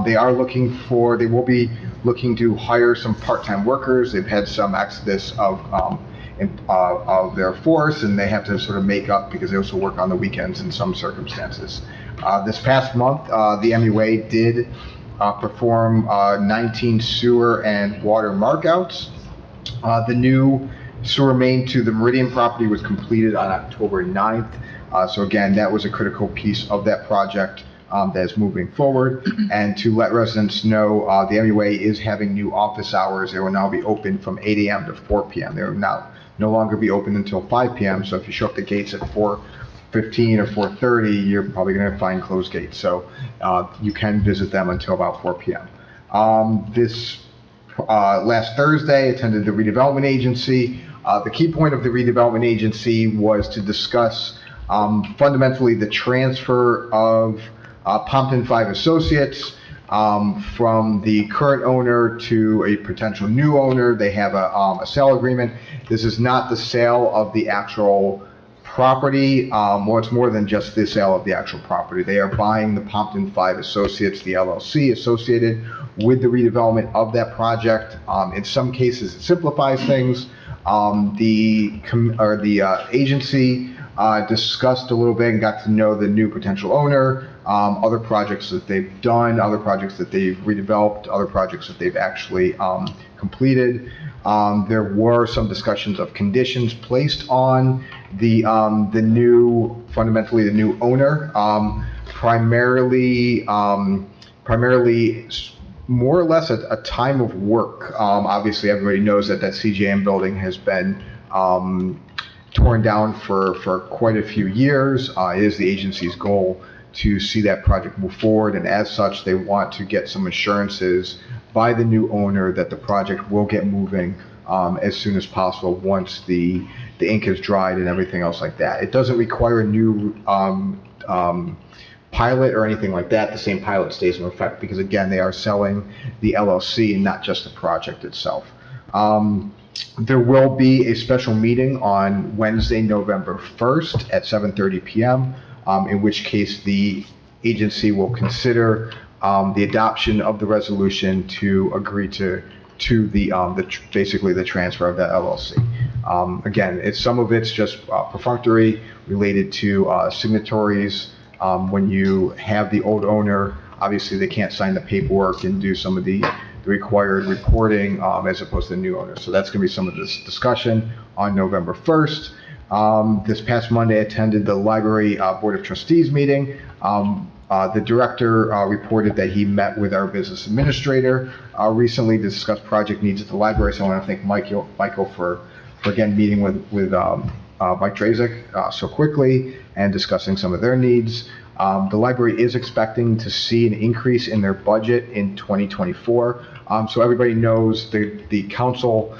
They will be looking to hire some part-time workers. They've had some exodus of their force, and they have to sort of make up because they also work on the weekends in some circumstances. This past month, the MUA did perform 19 sewer and water markouts. The new sewer main to the Meridian property was completed on October 9th. So again, that was a critical piece of that project that is moving forward. And to let residents know, the MUA is having new office hours. They will now be open from 8 a.m. to 4 p.m. They will now no longer be open until 5 p.m. So if you show up the gates at 4:15 or 4:30, you're probably going to find closed gates. So you can visit them until about 4 p.m. Last Thursday, attended the redevelopment agency. The key point of the redevelopment agency was to discuss fundamentally the transfer of Pompton 5 Associates from the current owner to a potential new owner. They have a sale agreement. This is not the sale of the actual property. Well, it's more than just the sale of the actual property. They are buying the Pompton 5 Associates, the LLC associated with the redevelopment of that project. In some cases, it simplifies things. The agency discussed a little bit and got to know the new potential owner, other projects that they've done, other projects that they've redeveloped, other projects that they've actually completed. There were some discussions of conditions placed on fundamentally the new owner, primarily more or less a time of work. Obviously, everybody knows that CJM building has been torn down for quite a few years. It is the agency's goal to see that project move forward, and as such, they want to get some assurances by the new owner that the project will get moving as soon as possible once the ink is dried and everything else like that. It doesn't require a new pilot or anything like that. The same pilot stays in effect because, again, they are selling the LLC and not just the project itself. There will be a special meeting on Wednesday, November 1st at 7:30 p.m., in which case the agency will consider the adoption of the resolution to agree to basically the transfer of that LLC. Again, some of it's just perfunctory related to signatories. When you have the old owner, obviously they can't sign the paperwork and do some of the required reporting as opposed to the new owner. So that's going to be some of this discussion on November 1st. This past Monday, I attended the Library Board of Trustees meeting. The director reported that he met with our business administrator recently to discuss project needs at the library. So I want to thank Michael for again meeting with Mike Drazek so quickly and discussing some of their needs. The library is expecting to see an increase in their budget in 2024. So everybody knows the council,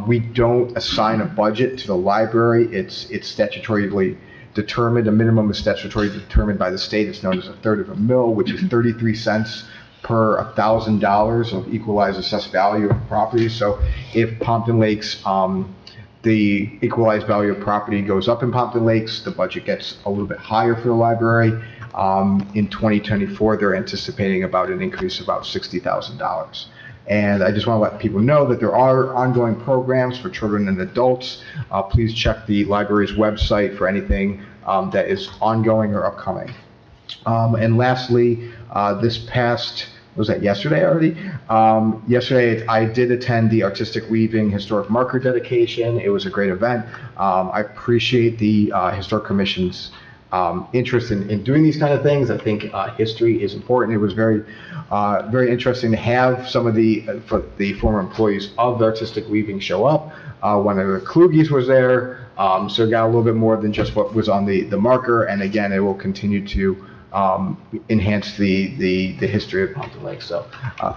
we don't assign a budget to the library. It's statutorily determined. A minimum is statutorily determined by the state. It's known as a third of a mil, which is 33 cents per $1,000 of equalized assessed value of property. So if Pompton Lakes, the equalized value of property goes up in Pompton Lakes, the budget gets a little bit higher for the library. In 2024, they're anticipating about an increase of about $60,000. And I just want to let people know that there are ongoing programs for children and adults. Please check the library's website for anything that is ongoing or upcoming. And lastly, this past was that yesterday already? Yesterday, I did attend the Artistic Weaving Historic Marker dedication. It was a great event. I appreciate the Historic Commission's interest in doing these kind of things. I think history is important. It was very interesting to have some of the former employees of the Artistic Weaving show up. One of the Kluges was there, so it got a little bit more than just what was on the marker. And again, it will continue to enhance the history of Pompton Lake. So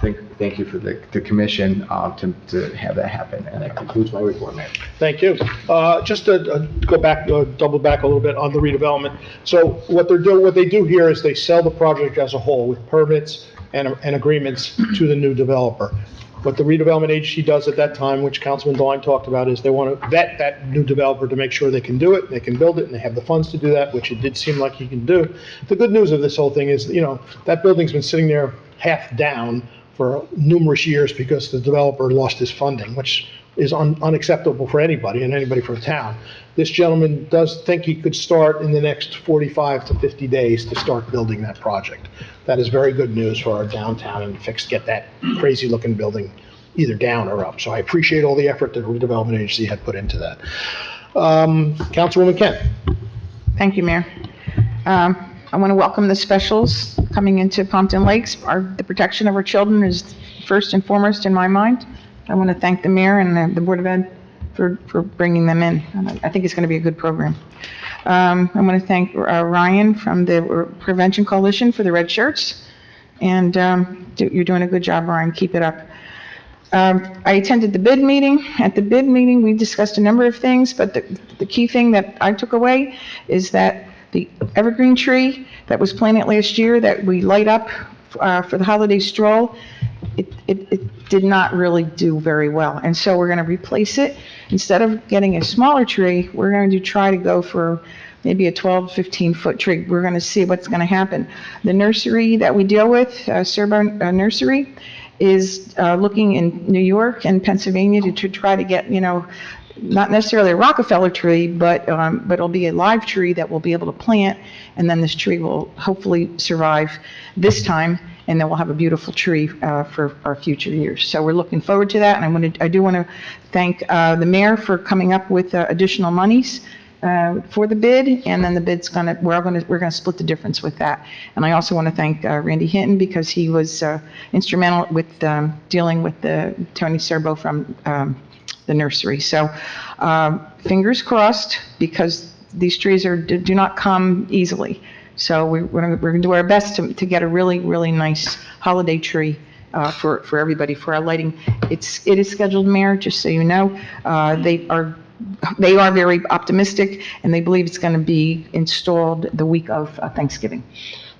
thank you for the commission to have that happen. And that concludes my report, Mayor. Thank you. Just to go back, double back a little bit on the redevelopment. So what they do here is they sell the project as a whole with permits and agreements to the new developer. What the redevelopment agency does at that time, which Councilman Devine talked about, is they want to vet that new developer to make sure they can do it, they can build it, and they have the funds to do that, which it did seem like he can do. The good news of this whole thing is, that building's been sitting there half down for numerous years because the developer lost his funding, which is unacceptable for anybody and anybody for the town. This gentleman does think he could start in the next 45 to 50 days to start building that project. That is very good news for our downtown and get that crazy looking building either down or up. So I appreciate all the effort that the redevelopment agency had put into that. Councilwoman Kent. Thank you, Mayor. I want to welcome the specials coming into Pompton Lakes. The protection of our children is first and foremost in my mind. I want to thank the mayor and the Board of Ed for bringing them in. I think it's going to be a good program. I want to thank Ryan from the Prevention Coalition for the red shirts. And you're doing a good job, Ryan. Keep it up. I attended the bid meeting. At the bid meeting, we discussed a number of things, but the key thing that I took away is that the evergreen tree that was planted last year that we light up for the holiday stroll, it did not really do very well. And so we're going to replace it. Instead of getting a smaller tree, we're going to try to go for maybe a 12, 15-foot tree. We're going to see what's going to happen. The nursery that we deal with, Serbo Nursery, is looking in New York and Pennsylvania to try to get, not necessarily a Rockefeller tree, but it'll be a live tree that we'll be able to plant, and then this tree will hopefully survive this time, and then we'll have a beautiful tree for our future years. So we're looking forward to that, and I do want to thank the mayor for coming up with additional monies for the bid, and then the bid's we're going to split the difference with that. And I also want to thank Randy Hinton because he was instrumental with dealing with Tony Serbo from the nursery. So fingers crossed, because these trees do not come easily. So we're going to do our best to get a really, really nice holiday tree for everybody, for our lighting. It is scheduled, Mayor, just so you know. They are very optimistic, and they believe it's going to be installed the week of Thanksgiving.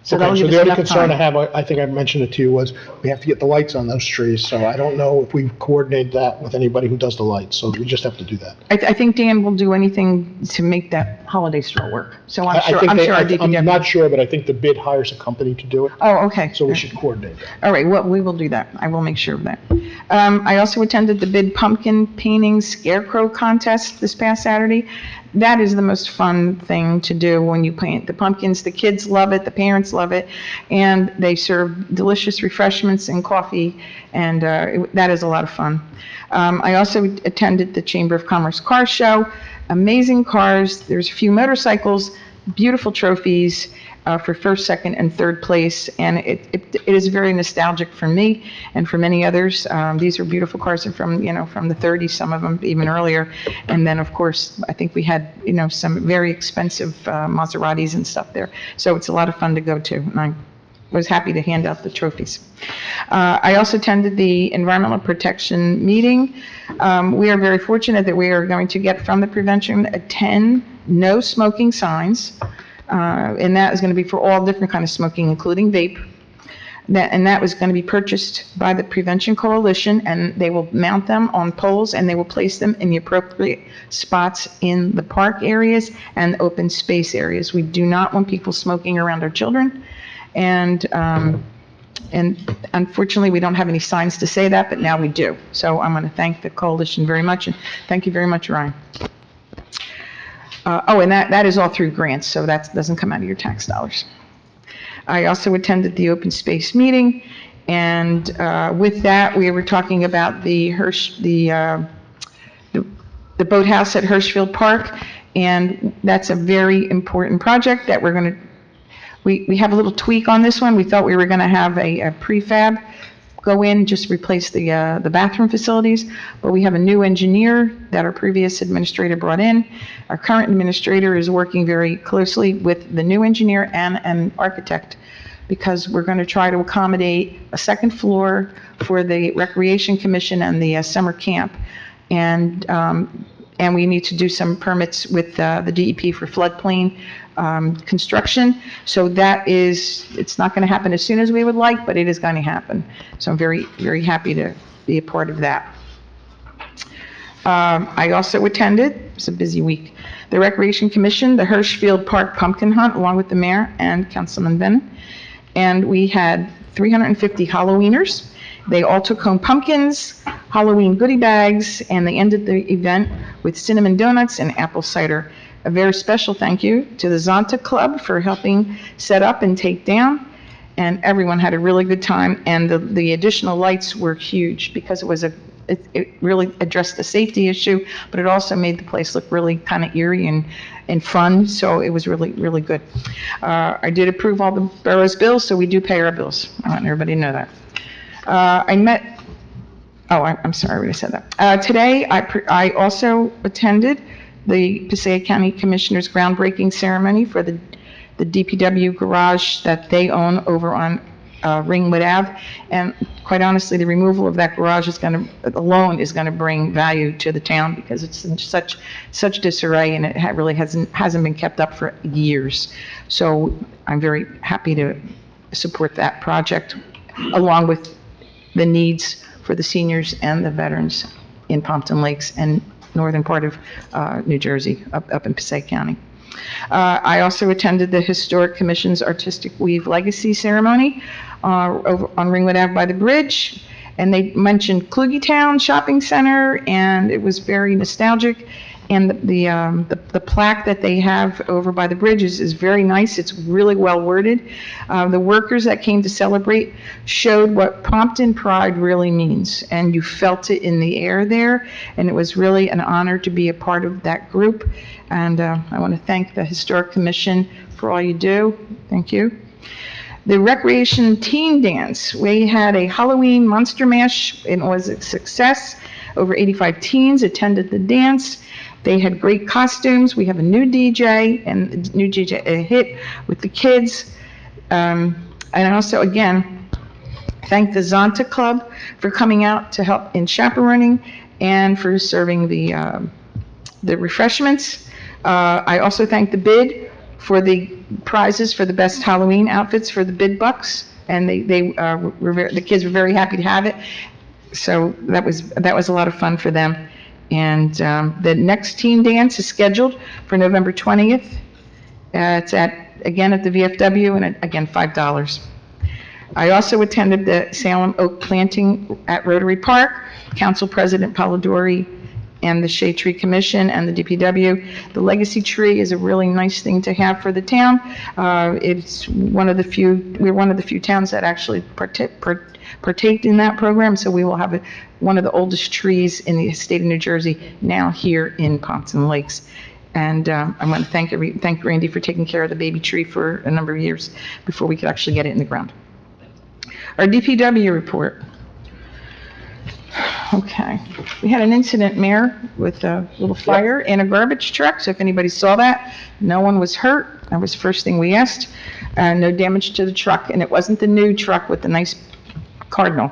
So that'll Okay, give so us the enough other concern I time. have, I think I mentioned it to you, was we have to get the lights on those trees. So I don't know if we've coordinated that with anybody who does the lights. So we just have to do that. I think Dan will do anything to make that holiday stroll work. So I'm sure our DPW. I'm not sure, but I think the bid hires a company to do it. Oh, okay. So we should coordinate that. All right, well, we will do that. I will make sure of that. I also attended the bid pumpkin painting scarecrow contest this past Saturday. That is the most fun thing to do when you paint the pumpkins. The kids love it, the parents love it, and they serve delicious refreshments and coffee, and that is a lot of fun. I also attended the Chamber of Commerce Car Show. Amazing cars. There's a few motorcycles, beautiful trophies for first, second, and third place, and it is very nostalgic for me and for many others. These are beautiful cars. They're from the 30s, some of them even earlier. And then, of course, I think we had some very expensive Maseratis and stuff there. So it's a lot of fun to go to, and I was happy to hand out the trophies. I also attended the environmental protection meeting. We are very fortunate that we are going to get from the prevention 10 no smoking signs. And that is going to be for all different kind of smoking, including vape. That was going to be purchased by the Prevention Coalition, and they will mount them on poles, and they will place them in the appropriate spots in the park areas and open space areas. We do not want people smoking around our children, and unfortunately, we don't have any signs to say that, but now we do. So I'm going to thank the coalition very much, and thank you very much, Ryan. And that is all through grants, so that doesn't come out of your tax dollars. I also attended the open space meeting, And with that, we were talking about the the boathouse at Hirschfield Park, and that's a very important project that we're going to, we have a little tweak on this one. We thought we were going to have a prefab go in, just replace the bathroom facilities, but we have a new engineer that our previous administrator brought in. Our current administrator is working very closely with the new engineer and an architect, because we're going to try to accommodate a second floor for the Recreation Commission and the summer camp. And we need to do some permits with the DEP for floodplain construction. So that is, it's not going to happen as soon as we would like, but it is going to happen. So I'm very, very happy to be a part of that. I also attended, it was a busy week, the Recreation Commission, the Hirschfield Park Pumpkin Hunt, along with the mayor and Councilman Bennett. And we had 350 Halloweeners. They all took home pumpkins, Halloween goodie bags, and they ended the event with cinnamon donuts and apple cider. A very special thank you to the Zonta Club for helping set up and take down, and everyone had a really good time. And the additional lights were huge, because it really addressed the safety issue, but it also made the place look really kind of eerie and fun, so it was really, really good. I did approve all the borough's bills, so we do pay our bills. I want everybody to know that. I'm sorry, I already said that. Today, I also attended the Passaic County Commissioners groundbreaking ceremony for the DPW garage that they own over on Ringwood Ave. And quite honestly, the removal of that garage alone is going to bring value to the town, because it's in such disarray, and it really hasn't been kept up for years. So I'm very happy to support that project, along with the needs for the seniors and the veterans in Pompton Lakes and northern part of New Jersey, up in Passaic County. I also attended the Historic Commission's Artistic Weave Legacy Ceremony over on Ringwood Ave by the bridge, and they mentioned Klugetown Shopping Center, and it was very nostalgic. And the plaque that they have over by the bridge is very nice. It's really well worded. The workers that came to celebrate showed what Pompton pride really means, and you felt it in the air there, and it was really an honor to be a part of that group. And I want to thank the Historic Commission for all you do. Thank you. The Recreation Teen Dance, we had a Halloween Monster Mash, and it was a success. Over 85 teens attended the dance. They had great costumes. We have a new DJ, and the new DJ a hit with the kids. And also, again, thank the Zonta Club for coming out to help in chaperoning and for serving the refreshments. I also thank the bid for the prizes for the best Halloween outfits for the bid bucks, and the kids were very happy to have it. So that was a lot of fun for them. And the next teen dance is scheduled for November 20th. It's again at the VFW, and again, $5. I also attended the Salem Oak Planting at Rotary Park. Council President Polidori and the Shade Tree Commission and the DPW. The legacy tree is a really nice thing to have for the town. It's we're one of the few towns that actually partake in that program, so we will have one of the oldest trees in the state of New Jersey now here in Pompton Lakes. And I want to thank Randy for taking care of the baby tree for a number of years before we could actually get it in the ground. Our DPW report. Okay, we had an incident, Mayor, with a little fire in a garbage truck, so if anybody saw that, no one was hurt. That was the first thing we asked. No damage to the truck, and it wasn't the new truck with the nice Cardinal.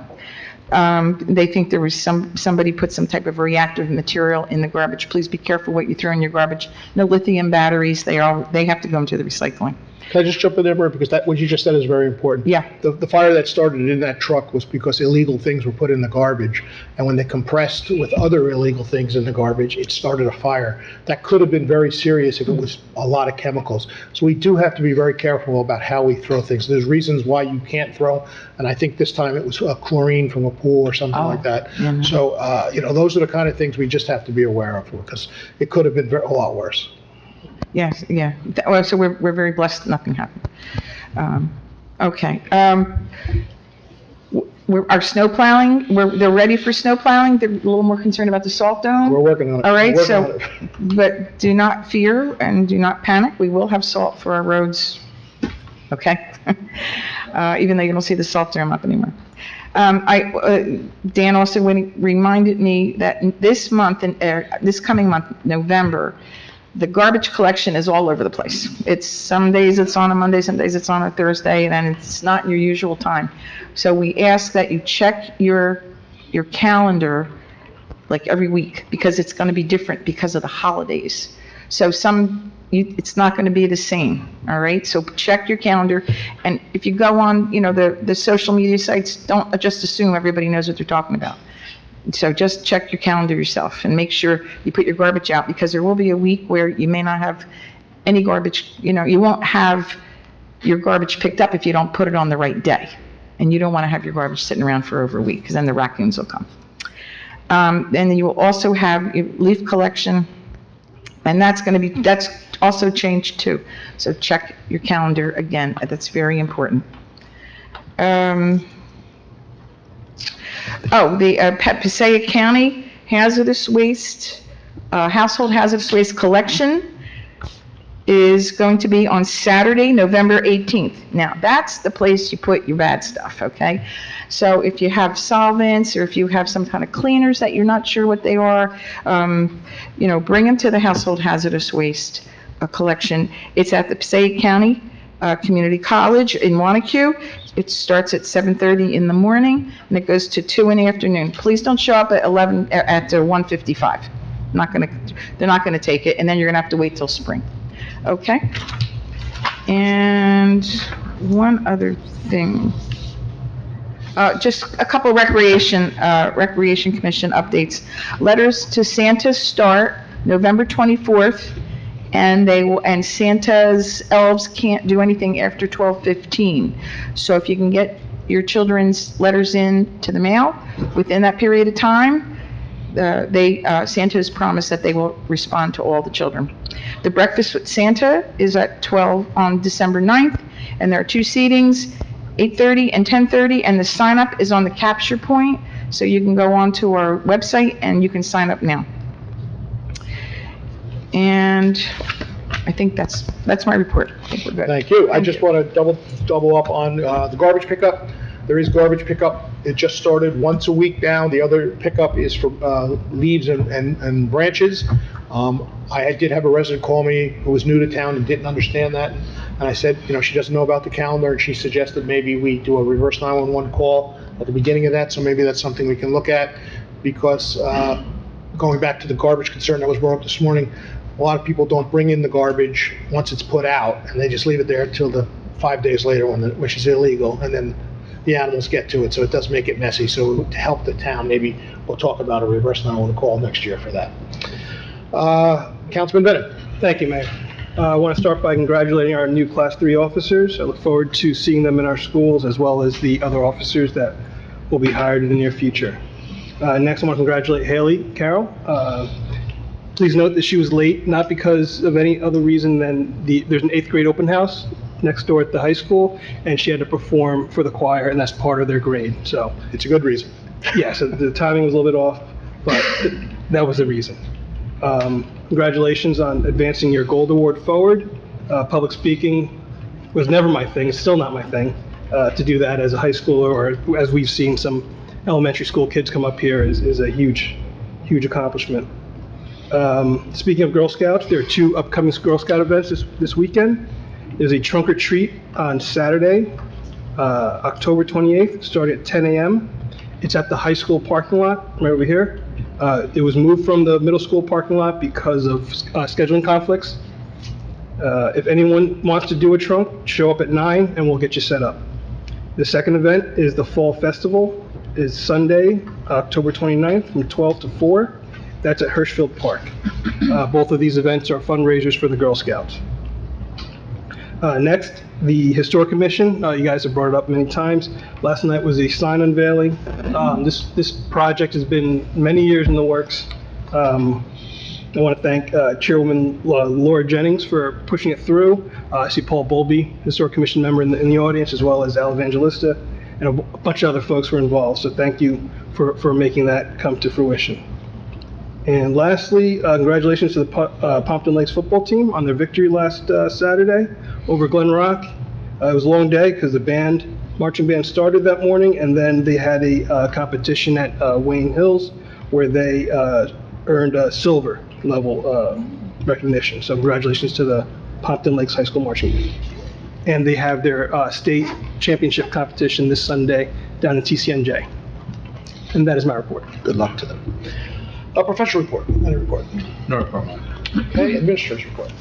They think there was somebody put some type of reactive material in the garbage. Please be careful what you throw in your garbage. No lithium batteries, they have to go into the recycling. Can I just jump in there, Bert, because what you just said is very important. Yeah. The fire that started in that truck was because illegal things were put in the garbage, and when they compressed with other illegal things in the garbage, it started a fire. That could have been very serious if it was a lot of chemicals. So we do have to be very careful about how we throw things. There's reasons why you can't throw, and I think this time it was chlorine from a pool or something like that. Yeah. So, those are the kind of things we just have to be aware of, because it could have been a lot worse. Yes, yeah. So we're very blessed nothing happened. Okay. our snow plowing, they're ready for snow plowing. They're a little more concerned about the salt dome. We're working on it. All right, We're so, working on it. but do not fear and do not panic. We will have salt for our roads, okay? Even though you don't see the salt dome up anymore. Dan also reminded me that this month, this coming month, November, the garbage collection is all over the place. It's some days it's on a Monday, some days it's on a Thursday, and it's not in your usual time. So we ask that you check your calendar like every week, because it's going to be different because of the holidays. So it's not going to be the same, all right? So check your calendar, and if you go on, the social media sites, don't just assume everybody knows what they're talking about. So just check your calendar yourself and make sure you put your garbage out, because there will be a week where you may not have any garbage, you won't have your garbage picked up if you don't put it on the right day. And you don't want to have your garbage sitting around for over a week, because then the raccoons will come. And then you will also have your leaf collection, and that's also changed too. So check your calendar again, that's very important. The Passaic County hazardous waste, household hazardous waste collection is going to be on Saturday, November 18th. Now, that's the place you put your bad stuff, okay? So if you have solvents, or if you have some kind of cleaners that you're not sure what they are, bring them to the household hazardous waste collection. It's at the Passaic County Community College in Wanacue. It starts at 7:30 in the morning, and it goes to 2 in the afternoon. Please don't show up at 1:55. They're not gonna take it, and then you're gonna have to wait till spring. Okay? And one other thing. Just a couple Recreation Commission updates. Letters to Santa start November 24th, and Santa's elves can't do anything after 12:15. So if you can get your children's letters in to the mail within that period of time, Santa has promised that they will respond to all the children. The Breakfast with Santa is at 12 on December 9th, and there are 2 seatings, 8:30 and 10:30, and the sign-up is on the capture point, so you can go on to our website and you can sign up now. And I think that's my report. I think we're good. Thank you. I just want to double up on the garbage pickup. There is garbage pickup. It just started once a week now. The other pickup is for leaves and branches. I did have a resident call me who was new to town and didn't understand that. And I said, she doesn't know about the calendar, and she suggested maybe we do a reverse 911 call at the beginning of that. So maybe that's something we can look at, because going back to the garbage concern that was brought up this morning, a lot of people don't bring in the garbage once it's put out, and they just leave it there until the 5 days later, which is illegal, and then the animals get to it, so it does make it messy. So to help the town, maybe we'll talk about a reverse 911 call next year for that. Councilman Bennett. Thank you, Mayor. I want to start by congratulating our new Class 3 officers. I look forward to seeing them in our schools, as well as the other officers that will be hired in the near future. Next, I want to congratulate Haley Carroll. Please note that she was late, not because of any other reason than there's an 8th grade open house next door at the high school, and she had to perform for the choir, and that's part of their grade, so. It's a good reason. Yeah, so the timing was a little bit off, but that was the reason. Congratulations on advancing your Gold Award forward. Public speaking was never my thing, it's still not my thing. To do that as a high schooler, or as we've seen some elementary school kids come up here, is a huge accomplishment. Speaking of Girl Scouts, there are 2 upcoming Girl Scout events this weekend. There's a trunk or treat on Saturday, October 28th, starting at 10 a.m. It's at the high school parking lot, right over here. It was moved from the middle school parking lot because of scheduling conflicts. If anyone wants to do a trunk, show up at 9 and we'll get you set up. The second event is the Fall Festival. It's Sunday, October 29th from 12 to 4. That's at Hirschfield Park. Both of these events are fundraisers for the Girl Scouts. Next, the Historic Commission. You guys have brought it up many times. Last night was a sign unveiling. This project has been many years in the works. I want to thank Chairwoman Laura Jennings for pushing it through. I see Paul Bowlby, Historic Commission member in the audience, as well as Al Evangelista. and a bunch of other folks were involved. So thank you for making that come to fruition. And lastly, congratulations to the Pompton Lakes football team on their victory last Saturday over Glen Rock. It was a long day because the marching band started that morning, and then they had a competition at Wayne Hills where they earned a silver level recognition. So congratulations to the Pompton Lakes High School marching band. And they have their state championship competition this Sunday down in TCNJ. And that is my report. Good luck to them. A professional report, any report? No report. Okay, administrator's report.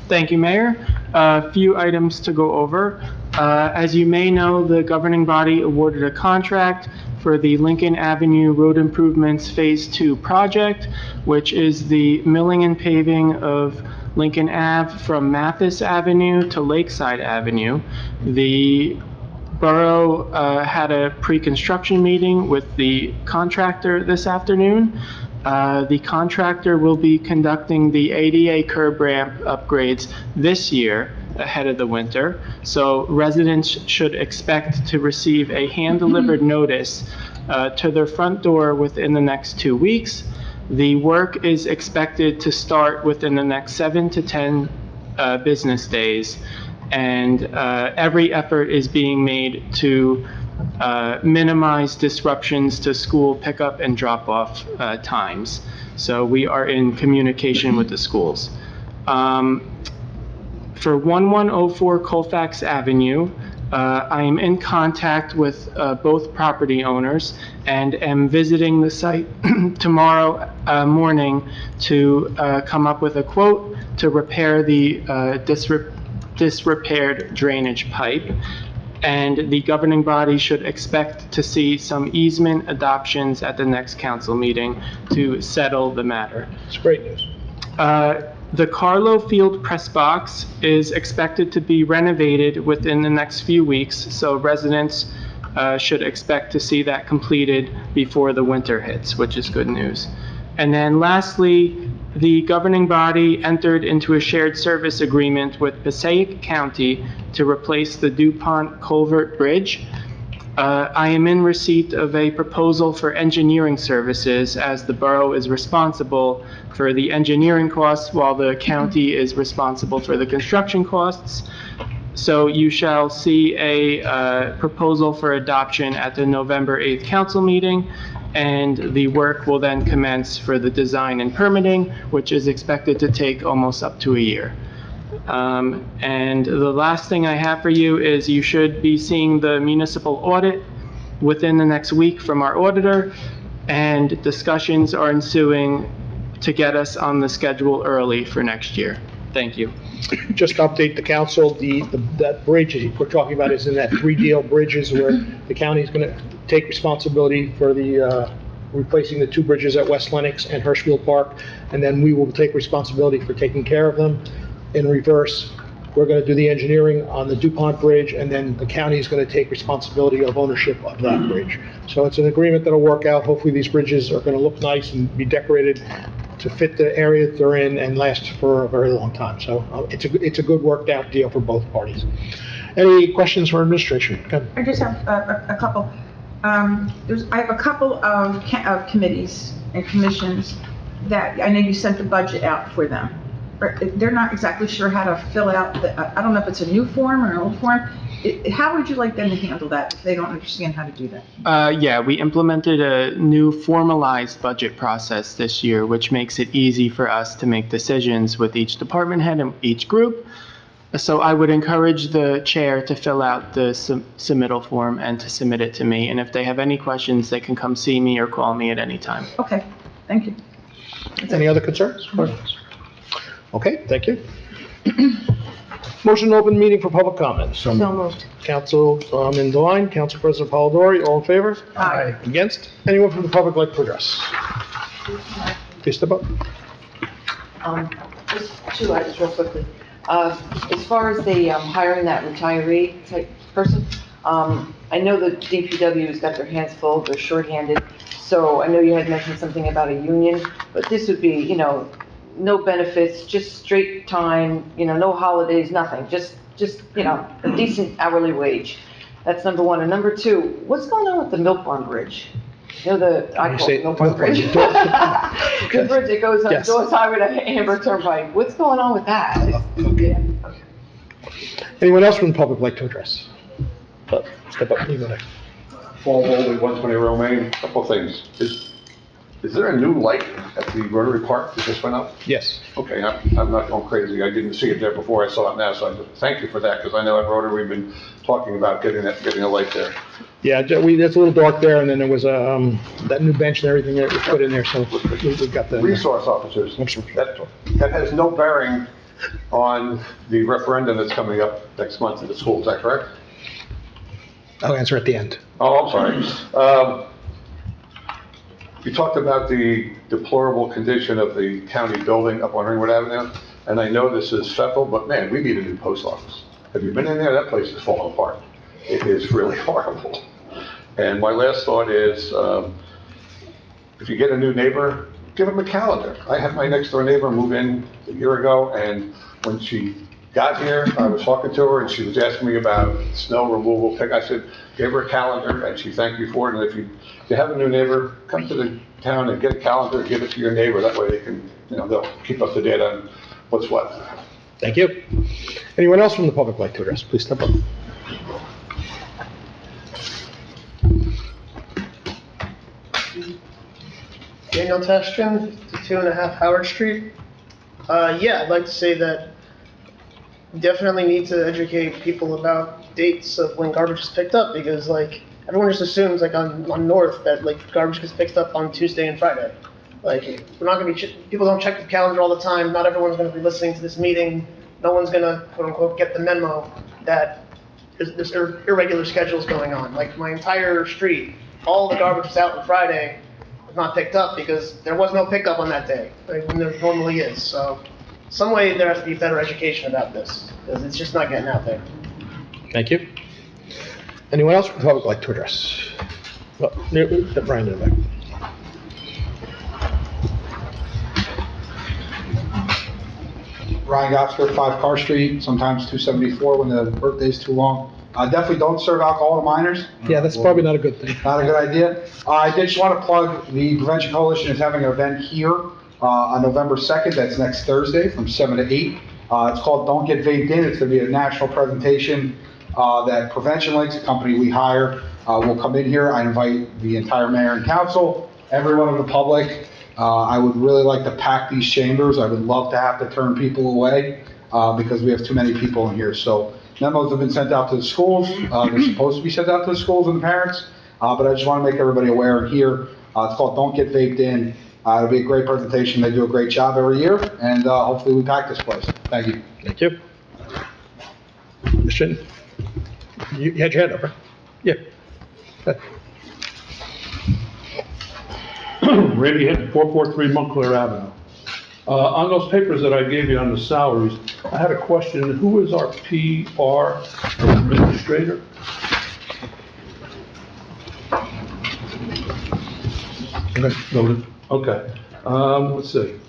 Thank you, Mayor. A few items to go over. As you may know, the governing body awarded a contract for the Lincoln Avenue Road Improvements Phase 2 project, which is the milling and paving of Lincoln Ave from Mathis Avenue to Lakeside Avenue. The borough had a pre-construction meeting with the contractor this afternoon. The contractor will be conducting the ADA curb ramp upgrades this year ahead of the winter. So residents should expect to receive a hand-delivered notice to their front door within the next 2 weeks. The work is expected to start within the next 7 to 10 business days. And every effort is being made to minimize disruptions to school pickup and drop-off times. So we are in communication with the schools. For 1104 Colfax Avenue, I am in contact with both property owners and am visiting the site tomorrow morning to come up with a quote to repair the disrepaired drainage pipe. And the governing body should expect to see some easement adoptions at the next council meeting to settle the matter. It's great news. The Carlo Field press box is expected to be renovated within the next few weeks, so residents should expect to see that completed before the winter hits, which is good news. And then lastly, the governing body entered into a shared service agreement with Passaic County to replace the DuPont Culvert Bridge. I am in receipt of a proposal for engineering services, as the borough is responsible for the engineering costs while the county is responsible for the construction costs. So you shall see a proposal for adoption at the November 8th council meeting, and the work will then commence for the design and permitting, which is expected to take almost up to a year. And the last thing I have for you is you should be seeing the municipal audit within the next week from our auditor, and discussions are ensuing to get us on the schedule early for next year. Thank you. Just to update the council, that bridge we're talking about is in that 3-deal bridges where the county is going to take responsibility for the replacing the 2 bridges at West Lenox and Hirschfield Park, and then we will take responsibility for taking care of them. In reverse, we're going to do the engineering on the DuPont Bridge, and then the county is going to take responsibility of ownership of that bridge. So it's an agreement that'll work out. Hopefully these bridges are going to look nice and be decorated to fit the area that they're in and last for a very long time. So it's a good worked out deal for both parties. Any questions for administration? I just have a couple. I have a couple of committees and commissions that, I know you sent the budget out for them. They're not exactly sure how to fill out I don't know if it's a new form or an old form. How would you like them to handle that if they don't understand how to do that? Yeah, we implemented a new formalized budget process this year, which makes it easy for us to make decisions with each department head and each group. So I would encourage the chair to fill out the submittal form and to submit it to me. And if they have any questions, they can come see me or call me at any time. Okay, thank you. Any other concerns? Okay, thank you. Motion to open meeting for public comments. So moved. Council in the line, Council President Polidori, all in favor? Aye. Against? Anyone from the public like to address? Please step up. Just 2 items real quickly. As far as the hiring that retiree type person, I know the DPW has got their hands full, they're shorthanded. So I know you had mentioned something about a union, but this would be, no benefits, just straight time, no holidays, nothing, just a decent hourly wage. That's number one. And number two, what's going on with the Milk Barn Bridge? You know, I call it Milk Barn Bridge. The bridge that goes on Yes. Dawes Highway to Amber Turnpike. What's going on with that? Anyone else from the public like to address? Step up, you go next. Paul Bowley, 120 Romaine, couple things. Is there a new light at the Rotary Park that just went up? Yes. Okay, I'm not going crazy. I didn't see it there before. I saw it now, so thank you for that, because I know at Rotary we've been talking about getting a light there. Yeah, it's a little dark there, and then there was that new bench and everything that was put in there, so we've got the. Resource officers, that has no bearing on the referendum that's coming up next month in the school, is that correct? I'll answer at the end. Oh, I'm sorry. You talked about the deplorable condition of the county building up on Ringwood Avenue, and I know this is federal, but man, we need a new post office. Have you been in there? That place is falling apart. It is really horrible. And my last thought is, if you get a new neighbor, give them a calendar. I had my next door neighbor move in a year ago, and when she got here, I was talking to her, and she was asking me about snow removal. I said, give her a calendar, and she thanked me for it. And if you have a new neighbor, come to the town and get a calendar, give it to your neighbor. That way they can, they'll keep up to date on what's what. Thank you. Anyone else from the public like to address? Please step up. Daniel Testrian, 52.5 Howard Street. Yeah, I'd like to say that we definitely need to educate people about dates of when garbage is picked up, because like everyone just assumes like on North that like garbage gets picked up on Tuesday and Friday. Like we're not gonna be people don't check the calendar all the time. Not everyone's gonna be listening to this meeting. No one's gonna quote unquote get the memo that this irregular schedule is going on. Like my entire street, all the garbage is out on Friday. Was not picked up because there was no pickup on that day, like when there normally is. So, some way there has to be better education about this because it's just not getting out there. Thank you. Anyone else from the public like to address? Well, Brian in the back. Ryan Gotsker, 5 Car Street, sometimes 274 when the workday's too long. Definitely don't serve alcohol to minors. Yeah, that's probably not a good thing. Not a good idea. I did just want to plug the Prevention Coalition is having an event here on November 2nd. That's next Thursday from 7 to 8. It's called Don't Get Vaped In. It's going to be a national presentation that Prevention Links, a company we hire, will come in here. I invite the entire mayor and council, everyone in the public. I would really like to pack these chambers. I would love to have to turn people away because we have too many people in here. So memos have been sent out to the schools. They're supposed to be sent out to the schools and the parents, but I just want to make everybody aware here. It's called Don't Get Vaped In. It'll be a great presentation. They do a great job every year, and hopefully we pack this place. Thank you. Thank you. Mr. Chin, you had your hand up, right? Yeah. Randy Hinton, 443 Montclair Avenue. On those papers that I gave you on the salaries, I had a question. Who is our PR administrator? Okay. Noted. Okay. Let's see.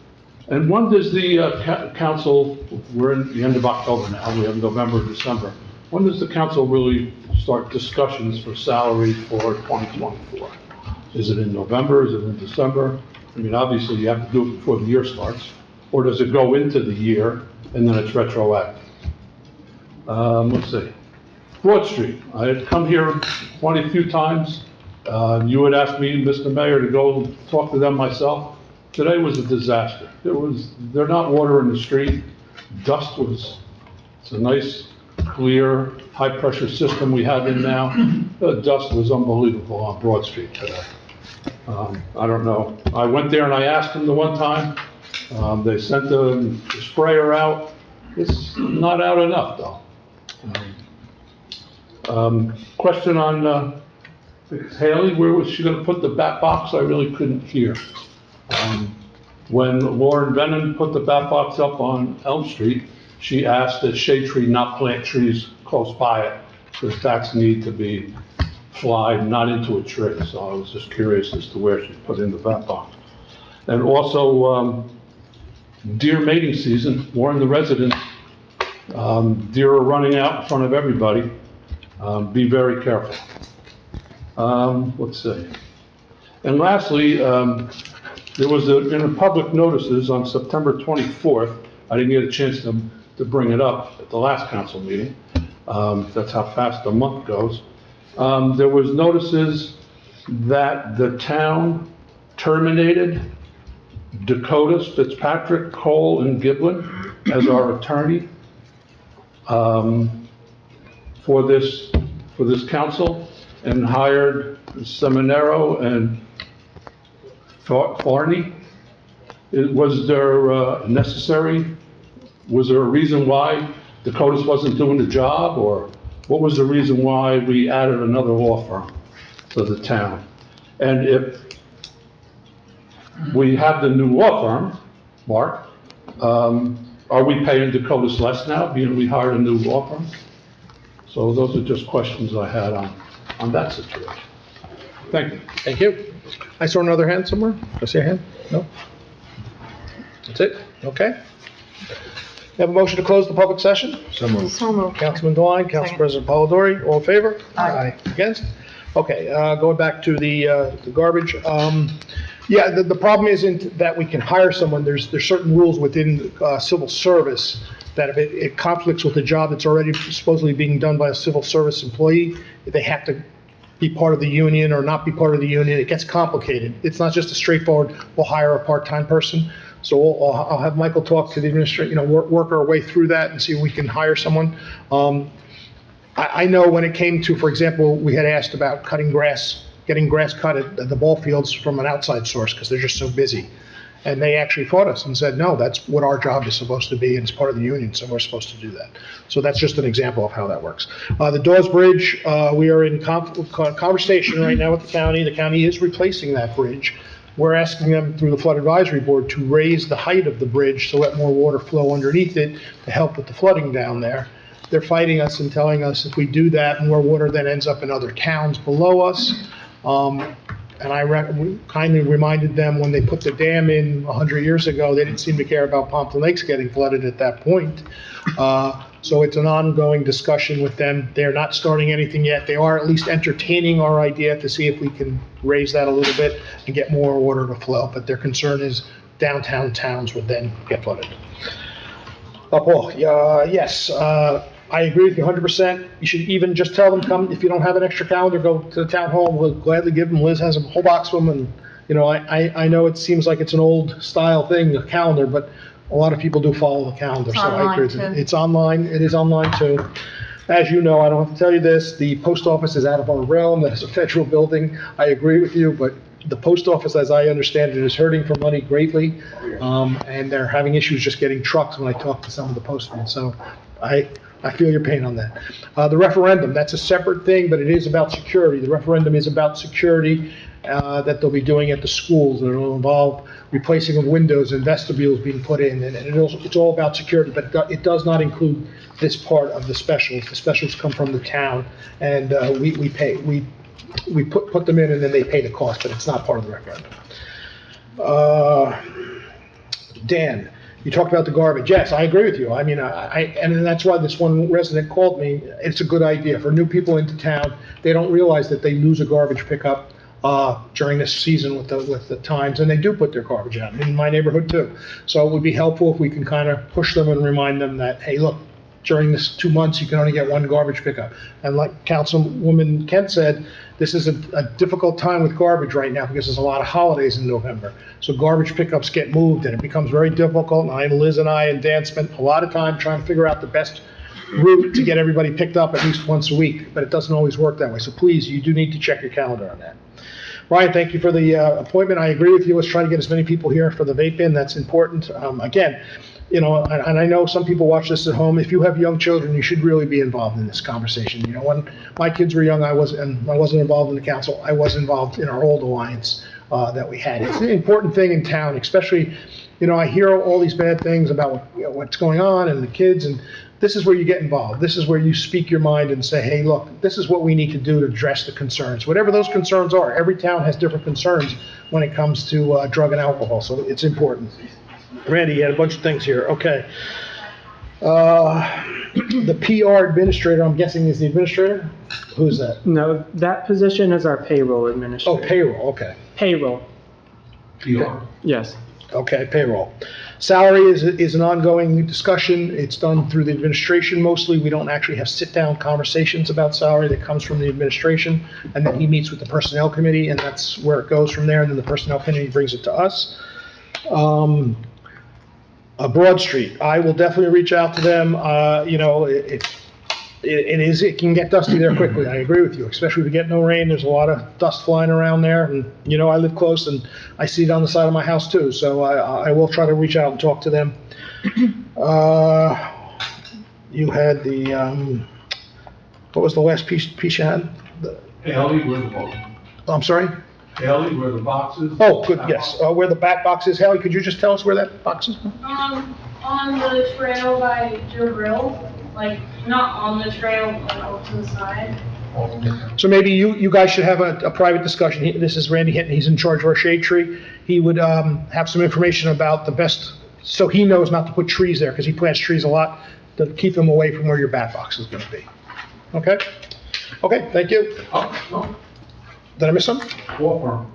And when does the council, we're in the end of October now, we have November, December. When does the council really start discussions for salaries for 2024? Is it in November? Is it in December? I mean, obviously you have to do it before the year starts. Or does it go into the year and then it's retroactive? Let's see. Broad Street. I had come here quite a few times. You had asked me, Mr. Mayor, to go talk to them myself. Today was a disaster. They're not watering the street. It's a nice, clear, high-pressure system we have in now. The dust was unbelievable on Broad Street today. I don't know. I went there and I asked them the one time. They sent the sprayer out. It's not out enough, though. Question on Haley, where was she going to put the bat box? I really couldn't hear. When Lauren Bennon put the bat box up on Elm Street, she asked that Shade Tree not plant trees close by it, because that's need to be flied, not into a tree. So I was just curious as to where she put in the bat box. And also, deer mating season, warn the residents, deer are running out in front of everybody. Be very careful. Let's see. And lastly, there was in the public notices on September 24th, I didn't get a chance to bring it up at the last council meeting. That's how fast a month goes. There was notices that the town terminated Dakotas, Fitzpatrick, Cole, and Giblin as our attorney for this council, and hired Seminaro and Farney. Was there was there a reason why Dakotas wasn't doing the job, or what was the reason why we added another law firm to the town? And if we have the new law firm, Mark, are we paying Dakotas less now, being we hired a new law firm? So those are just questions I had on that situation. Thank you. Thank you. I saw another hand somewhere. I see a hand? No? That's it? Okay. You have a motion to close the public session? So moved. So moved. Councilman Devine, Council Second. President Polidori, all in favor? Aye. Against? Okay, going back to the garbage. Yeah, the problem isn't that we can hire someone. There's certain rules within civil service that if it conflicts with the job that's already supposedly being done by a civil service employee, they have to be part of the union or not be part of the union. It gets complicated. It's not just a straightforward, we'll hire a part-time person. So I'll have Michael talk to the administrator, work our way through that and see if we can hire someone. I know when it came to, for example, we had asked about cutting grass, getting grass cut at the ball fields from an outside source because they're just so busy. And they actually fought us and said, no, that's what our job is supposed to be, and it's part of the union, so we're supposed to do that. So that's just an example of how that works. The Dawes Bridge, we are in conversation right now with the county. The county is replacing that bridge. We're asking them through the Flood Advisory Board to raise the height of the bridge to let more water flow underneath it to help with the flooding down there. They're fighting us and telling us if we do that, more water then ends up in other towns below us. And I kindly reminded them when they put the dam in 100 years ago, they didn't seem to care about Pompton Lakes getting flooded at that point. So it's an ongoing discussion with them. They're not starting anything yet. They are at least entertaining our idea to see if we can raise that a little bit and get more water to flow. But their concern is downtown towns would then get flooded. Paul, yes, I agree with you 100%. You should even just tell them, come, if you don't have an extra calendar, go to the town hall. We'll gladly give them. Liz has a whole box of them. And, I know it seems like it's an old style thing, a calendar, but a lot of people do follow the calendar. It's So I agree with online, you. too. It's online. It is online too. As you know, I don't have to tell you this, the post office is out of our realm. That's a federal building. I agree with you, but the post office, as I understand it, is hurting for money greatly. And they're having issues just getting trucks when I talk to some of the postmen. So I feel your pain on that. The referendum, that's a separate thing, but it is about security. The referendum is about security that they'll be doing at the schools. And it'll involve replacing of windows and vestibules being put in. And it's all about security, but it does not include this part of the specials. The specials come from the town, and we put them in, and then they pay the cost, but it's not part of the referendum. Dan, you talked about the garbage. Yes, I agree with you. I mean, and that's why this one resident called me. It's a good idea for new people into town. They don't realize that they lose a garbage pickup during this season with the times, and they do put their garbage out in my neighborhood too. So it would be helpful if we can kind of push them and remind them that, hey, look, during this 2 months, you can only get one garbage pickup. And like Councilwoman Kent said, this is a difficult time with garbage right now because there's a lot of holidays in November. So garbage pickups get moved and it becomes very difficult. And Liz and I and Dan spent a lot of time trying to figure out the best route to get everybody picked up at least once a week, but it doesn't always work that way. So please, you do need to check your calendar on that. Ryan, thank you for the appointment. I agree with you. Let's try to get as many people here for the vape bin. That's important. Again, and I know some people watch this at home. If you have young children, you should really be involved in this conversation. When my kids were young, I wasn't involved in the council. I was involved in our old alliance that we had. It's an important thing in town, especially, I hear all these bad things about what's going on and the kids, and this is where you get involved. This is where you speak your mind and say, hey, look, this is what we need to do to address the concerns. Whatever those concerns are, every town has different concerns when it comes to drug and alcohol, so it's important. Randy, you had a bunch of things here. Okay. The PR administrator, I'm guessing, is the administrator? Who's that? No, that position is our payroll Oh, administrator. payroll, okay. Payroll, PR. yes. Okay, payroll. Salary is an ongoing discussion. It's done through the administration mostly. We don't actually have sit-down conversations about salary. That comes from the administration, and then he meets with the personnel committee, and that's where it goes from there, and then the personnel committee brings it to us. Broad Street, I will definitely reach out to them. You know, it can get dusty there quickly. I agree with you, especially if we get no rain. There's a lot of dust flying around there, and, you know, I live close, and I see it on the side of my house too, so I will try to reach out and talk to them. You had the, what was the last piece you had? Haley, where the box? I'm sorry? Haley, where the box is? Oh, good, yes. Where the back box is, Haley, could you just tell us where that box is? On the trail by Joe Grill, like, not on the trail, but off to the side. So maybe you guys should have a private discussion. This is Randy Hinton, he's in charge of our shade tree. He would have some information about the best, so he knows not to put trees there, because he plants trees a lot, to keep them away from where your bat box is gonna be. Okay? Okay, thank you. Oh, no, Did I miss something? law firm.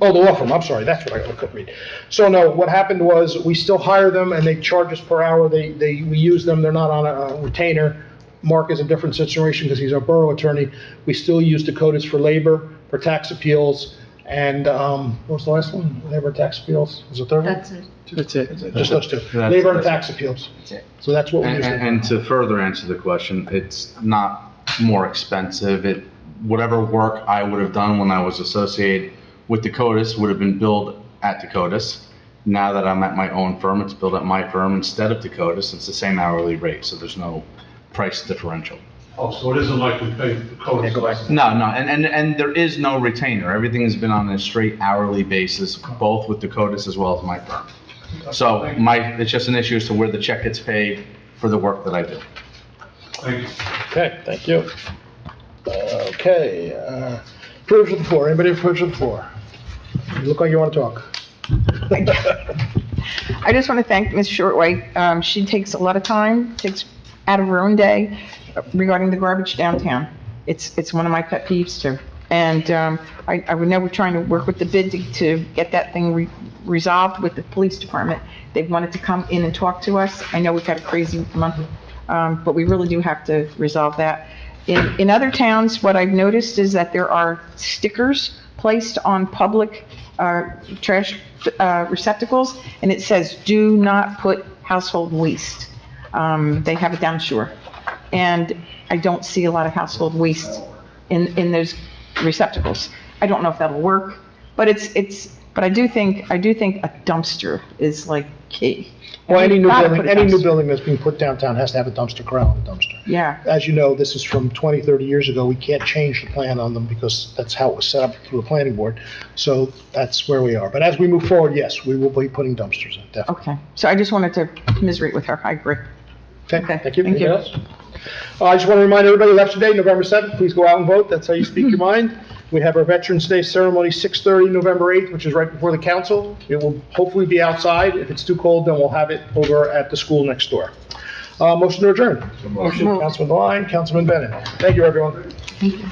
Oh, the law firm, I'm sorry, that's what I couldn't read. So no, what happened was, we still hire them, and they charge us per hour, we use them, they're not on a retainer. Mark is a different situation, because he's our borough attorney. We still use Dakotas for labor, for tax appeals, and, what was the last one? Labor, tax appeals, was the third one? That's it. That's it. Just those two, That's- labor and tax appeals. That's it. So that's what we use. And to further answer the question, it's not more expensive. Whatever work I would have done when I was associated with Dakotas would have been billed at Dakotas. Now that I'm at my own firm, it's billed at my firm instead of Dakotas. It's the same hourly rate, so there's no price differential. Oh, so it isn't like we pay the code. Yeah, go back. No, and there is no retainer. Everything has been on a straight hourly basis, both with Dakotas as well as my firm. So it's just an issue as to where the check gets paid for the work that I do. Thank you. Okay, thank you. Okay, privilege of the floor, anybody have privilege of the floor? You look like you want to talk. I just want to thank Ms. Shortway. She takes a lot of time, takes out of her own day regarding the garbage downtown. It's one of my pet peeves too. And I would know we're trying to work with the bid to get that thing resolved with the police department. They wanted to come in and talk to us. I know we've had a crazy month, but we really do have to resolve that. In other towns, what I've noticed is that there are stickers placed on public trash receptacles, and it says, "Do not put household waste." They have it down shore. And I don't see a lot of household waste in those receptacles. I don't know if that'll work, but but I do think a dumpster is like key. Well, any We've new gotta building, put a any new dumpster. building that's being put downtown has to have a dumpster, corral and a dumpster. Yeah, As you know, this is from 20, 30 years ago. We can't change the plan on them because that's how it was set up through the planning board. So that's where we are. But as we move forward, yes, we will be putting dumpsters in, definitely. okay. So I just wanted to commiserate with her. I agree. Okay, Okay, thank you. thank Anything you. else? I just want to remind everybody, Election Day, November 7th, please go out and vote. That's how you speak your mind. We have our Veterans Day ceremony, 6:30, November 8th, which is right before the council. It will hopefully be outside. If it's too cold, then we'll have it over at the school next door. Motion to adjourn. Motion, Councilman Devine, Councilman Bennett. Thank you, everyone. Thank you.